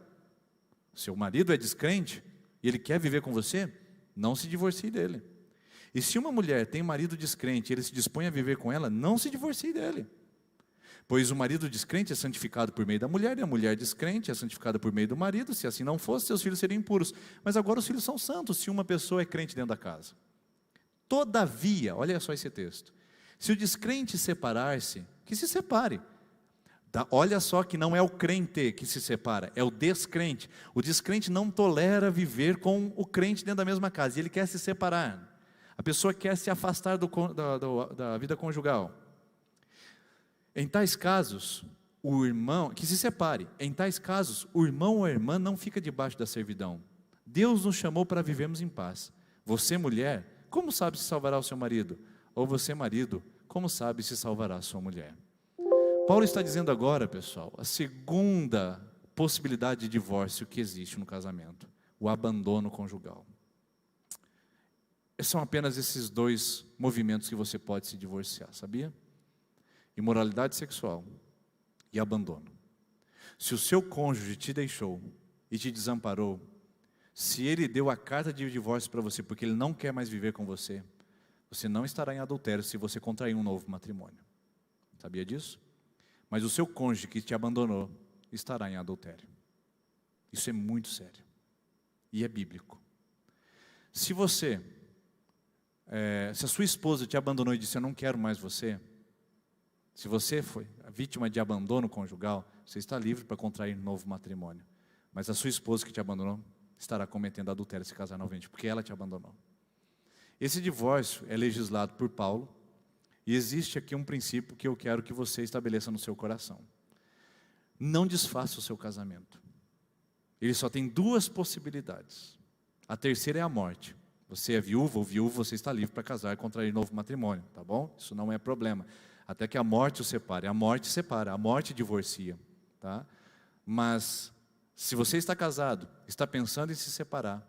Seu marido é descrente e ele quer viver com você, não se divorcie dele. E se uma mulher tem um marido descrente e ele se dispõe a viver com ela, não se divorcie dele. Pois o marido descrente é santificado por meio da mulher, e a mulher descrente é santificada por meio do marido. Se assim não fosse, seus filhos seriam impuros. Mas agora os filhos são santos, se uma pessoa é crente dentro da casa. Todavia, olha só esse texto, se o descrente separar-se, que se separe. Olha só que não é o crente que se separa, é o descrente. O descrente não tolera viver com o crente dentro da mesma casa, e ele quer se separar. A pessoa quer se afastar da vida conjugal. Em tais casos, o irmão, que se separe. Em tais casos, o irmão ou a irmã não fica debaixo da servidão. Deus nos chamou para vivermos em paz. Você, mulher, como sabe se salvará o seu marido? Ou você, marido, como sabe se salvará a sua mulher? Paulo está dizendo agora, pessoal, a segunda possibilidade de divórcio que existe no casamento: o abandono conjugal. São apenas esses dois movimentos que você pode se divorciar, sabia? Imoralidade sexual e abandono. Se o seu cônjuge te deixou e te desamparou, se ele deu a carta de divórcio para você porque ele não quer mais viver com você, você não estará em adultério se você contrair um novo matrimônio. Sabia disso? Mas o seu cônjuge que te abandonou estará em adultério. Isso é muito sério. E é bíblico. Se a sua esposa te abandonou e disse: eu não quero mais você, se você foi a vítima de abandono conjugal, você está livre para contrair um novo matrimônio. Mas a sua esposa que te abandonou estará cometendo adultério se casar novamente, porque ela te abandonou. Esse divórcio é legislado por Paulo, e existe aqui um princípio que eu quero que você estabeleça no seu coração. Não desfaça o seu casamento. Ele só tem duas possibilidades. A terceira é a morte. Você é viúva ou viúvo, você está livre para casar e contrair novo matrimônio, tá bom? Isso não é problema. Até que a morte o separe. A morte separa, a morte divorcia, tá? Mas se você está casado, está pensando em se separar,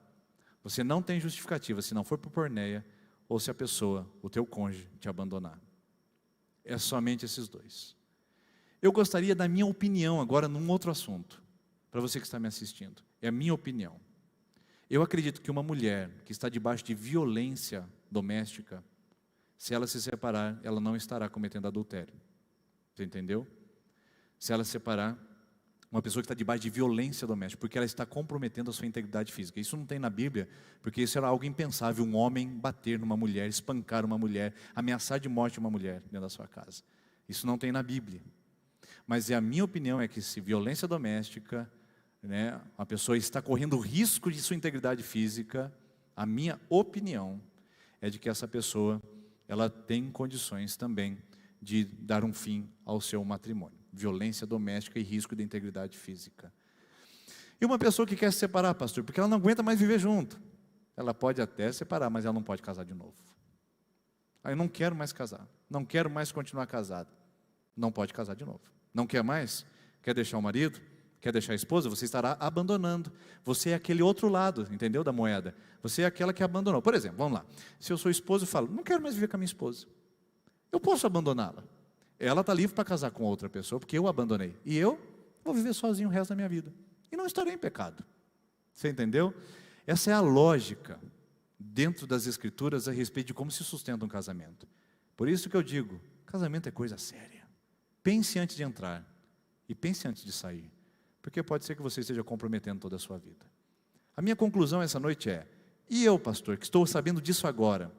você não tem justificativa se não for por porneia ou se a pessoa, o teu cônjuge, te abandonar. É somente esses dois. Eu gostaria da minha opinião agora num outro assunto, para você que está me assistindo. É a minha opinião. Eu acredito que uma mulher que está debaixo de violência doméstica, se ela se separar, ela não estará cometendo adultério. Você entendeu? Se ela se separar, uma pessoa que está debaixo de violência doméstica, porque ela está comprometendo a sua integridade física. Isso não tem na Bíblia, porque isso era algo impensável, um homem bater numa mulher, espancar uma mulher, ameaçar de morte uma mulher dentro da sua casa. Isso não tem na Bíblia. Mas a minha opinião é que se violência doméstica, a pessoa está correndo risco de sua integridade física, a minha opinião é de que essa pessoa, ela tem condições também de dar um fim ao seu matrimônio. Violência doméstica e risco de integridade física. E uma pessoa que quer se separar, pastor, porque ela não aguenta mais viver junto. Ela pode até separar, mas ela não pode casar de novo. Eu não quero mais casar, não quero mais continuar casado. Não pode casar de novo. Não quer mais? Quer deixar o marido? Quer deixar a esposa? Você estará abandonando. Você é aquele outro lado, entendeu, da moeda. Você é aquela que abandonou. Por exemplo, vamos lá. Se eu sou esposo e falo: não quero mais viver com a minha esposa, eu posso abandoná-la. Ela está livre para casar com outra pessoa, porque eu abandonei. E eu vou viver sozinho o resto da minha vida. E não estarei em pecado. Você entendeu? Essa é a lógica dentro das Escrituras a respeito de como se sustenta um casamento. Por isso que eu digo, casamento é coisa séria. Pense antes de entrar e pense antes de sair, porque pode ser que você esteja comprometendo toda a sua vida. A minha conclusão essa noite é: e eu, pastor, que estou sabendo disso agora?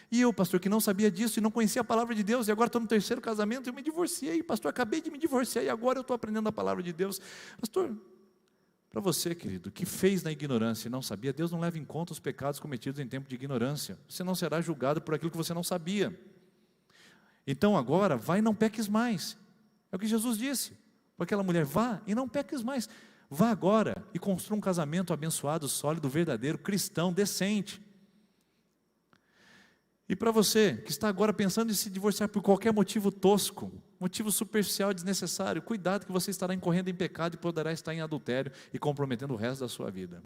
E eu, pastor, que não sabia disso e não conhecia a palavra de Deus, e agora estou no terceiro casamento e eu me divorciei, pastor, acabei de me divorciar e agora eu estou aprendendo a palavra de Deus. Pastor, para você, querido, que fez na ignorância e não sabia, Deus não leva em conta os pecados cometidos em tempo de ignorância. Você não será julgado por aquilo que você não sabia. Então agora, vai e não peques mais. É o que Jesus disse para aquela mulher: vá e não peques mais. Vá agora e construa um casamento abençoado, sólido, verdadeiro, cristão, decente. E para você que está agora pensando em se divorciar por qualquer motivo tosco, motivo superficial, desnecessário, cuidado que você estará incorrendo em pecado e poderá estar em adultério e comprometendo o resto da sua vida.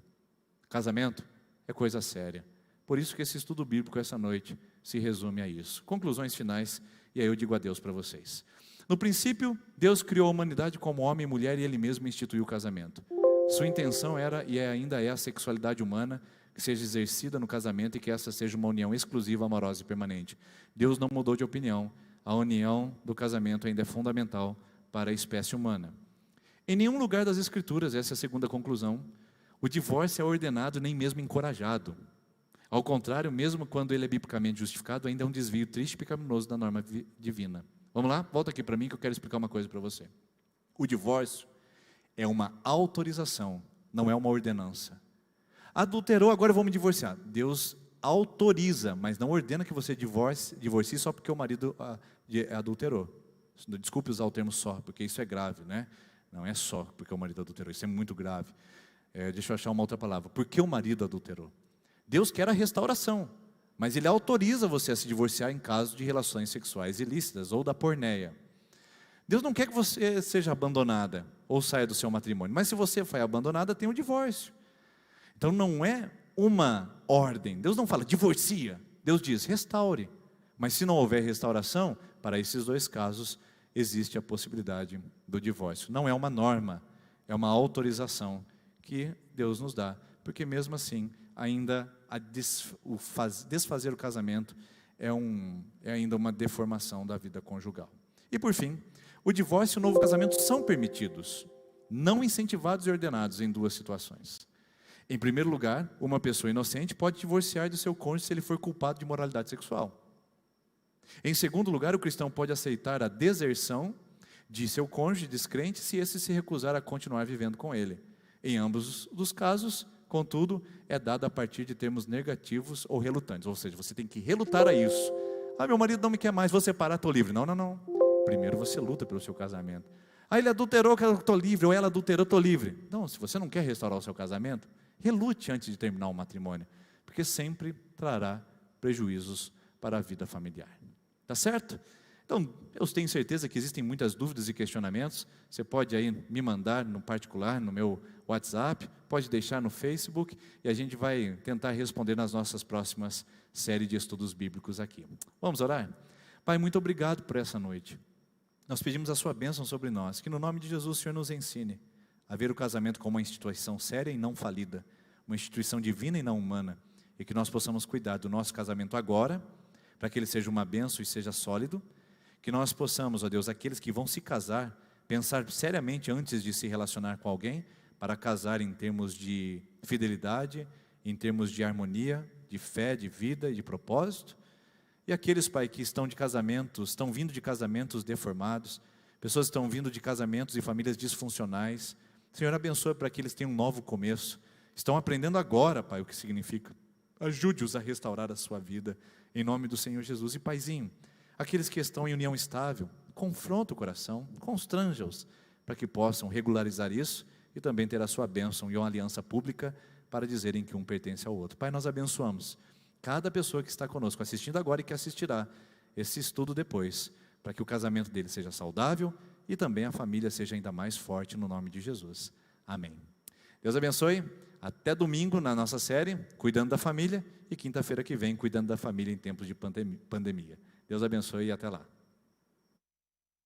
Casamento é coisa séria. Por isso que esse estudo bíblico essa noite se resume a isso. Conclusões finais, e aí eu digo adeus para vocês. No princípio, Deus criou a humanidade como homem e mulher e Ele mesmo instituiu o casamento. Sua intenção era e ainda é a sexualidade humana que seja exercida no casamento e que essa seja uma união exclusiva, amorosa e permanente. Deus não mudou de opinião. A união do casamento ainda é fundamental para a espécie humana. Em nenhum lugar das Escrituras, essa é a segunda conclusão, o divórcio é ordenado nem mesmo encorajado. Ao contrário, mesmo quando ele é biblicamente justificado, ainda é um desvio triste e pecaminoso da norma divina. Vamos lá? Volta aqui para mim que eu quero explicar uma coisa para você. O divórcio é uma autorização, não é uma ordenança. Adulterou, agora eu vou me divorciar. Deus autoriza, mas não ordena que você divorcie só porque o marido adulterou. Desculpe usar o termo só, porque isso é grave, né? Não é só porque o marido adulterou, isso é muito grave. Deixa eu achar uma outra palavra. Porque o marido adulterou. Deus quer a restauração, mas Ele autoriza você a se divorciar em caso de relações sexuais ilícitas ou da porneia. Deus não quer que você seja abandonada ou saia do seu matrimônio, mas se você foi abandonada, tem o divórcio. Então não é uma ordem, Deus não fala divorcia, Deus diz restaure, mas se não houver restauração, para esses dois casos, existe a possibilidade do divórcio. Não é uma norma, é uma autorização que Deus nos dá, porque mesmo assim, ainda desfazer o casamento é ainda uma deformação da vida conjugal. E por fim, o divórcio e o novo casamento são permitidos, não incentivados e ordenados em duas situações. Em primeiro lugar, uma pessoa inocente pode divorciar de seu cônjuge se ele for culpado de imoralidade sexual. Em segundo lugar, o cristão pode aceitar a deserção de seu cônjuge descrente se esse se recusar a continuar vivendo com ele. Em ambos os casos, contudo, é dado a partir de termos negativos ou relutantes, ou seja, você tem que relutar a isso. Meu marido não me quer mais, vou separar, estou livre. Não, não, não. Primeiro você luta pelo seu casamento. Ele adulterou, eu estou livre, ou ela adulterou, eu estou livre. Não, se você não quer restaurar o seu casamento, relute antes de terminar o matrimônio, porque sempre trará prejuízos para a vida familiar. Tá certo? Então, eu tenho certeza que existem muitas dúvidas e questionamentos. Você pode aí me mandar no particular, no meu WhatsApp, pode deixar no Facebook, e a gente vai tentar responder nas nossas próximas séries de estudos bíblicos aqui. Vamos orar? Pai, muito obrigado por essa noite. Nós pedimos a sua bênção sobre nós, que no nome de Jesus o Senhor nos ensine a ver o casamento como uma instituição séria e não falida, uma instituição divina e não humana, e que nós possamos cuidar do nosso casamento agora, para que ele seja uma bênção e seja sólido, que nós possamos, ó Deus, aqueles que vão se casar, pensar seriamente antes de se relacionar com alguém, para casar em termos de fidelidade, em termos de harmonia, de fé, de vida e de propósito. E aqueles, Pai, que estão vindo de casamentos deformados, pessoas que estão vindo de casamentos e famílias disfuncionais, Senhor, abençoa para que eles tenham um novo começo, estão aprendendo agora, Pai, o que significa. Ajude-os a restaurar a sua vida, em nome do Senhor Jesus. E Paizinho, aqueles que estão em união estável, confronta o coração, constranja-os, para que possam regularizar isso e também ter a sua bênção e uma aliança pública para dizerem que um pertence ao outro. Pai, nós abençoamos cada pessoa que está conosco, assistindo agora e que assistirá esse estudo depois, para que o casamento dele seja saudável e também a família seja ainda mais forte no nome de Jesus. Amém. Deus abençoe. Até domingo na nossa série, Cuidando da Família, e quinta-feira que vem, Cuidando da Família em tempos de pandemia. Deus abençoe e até lá.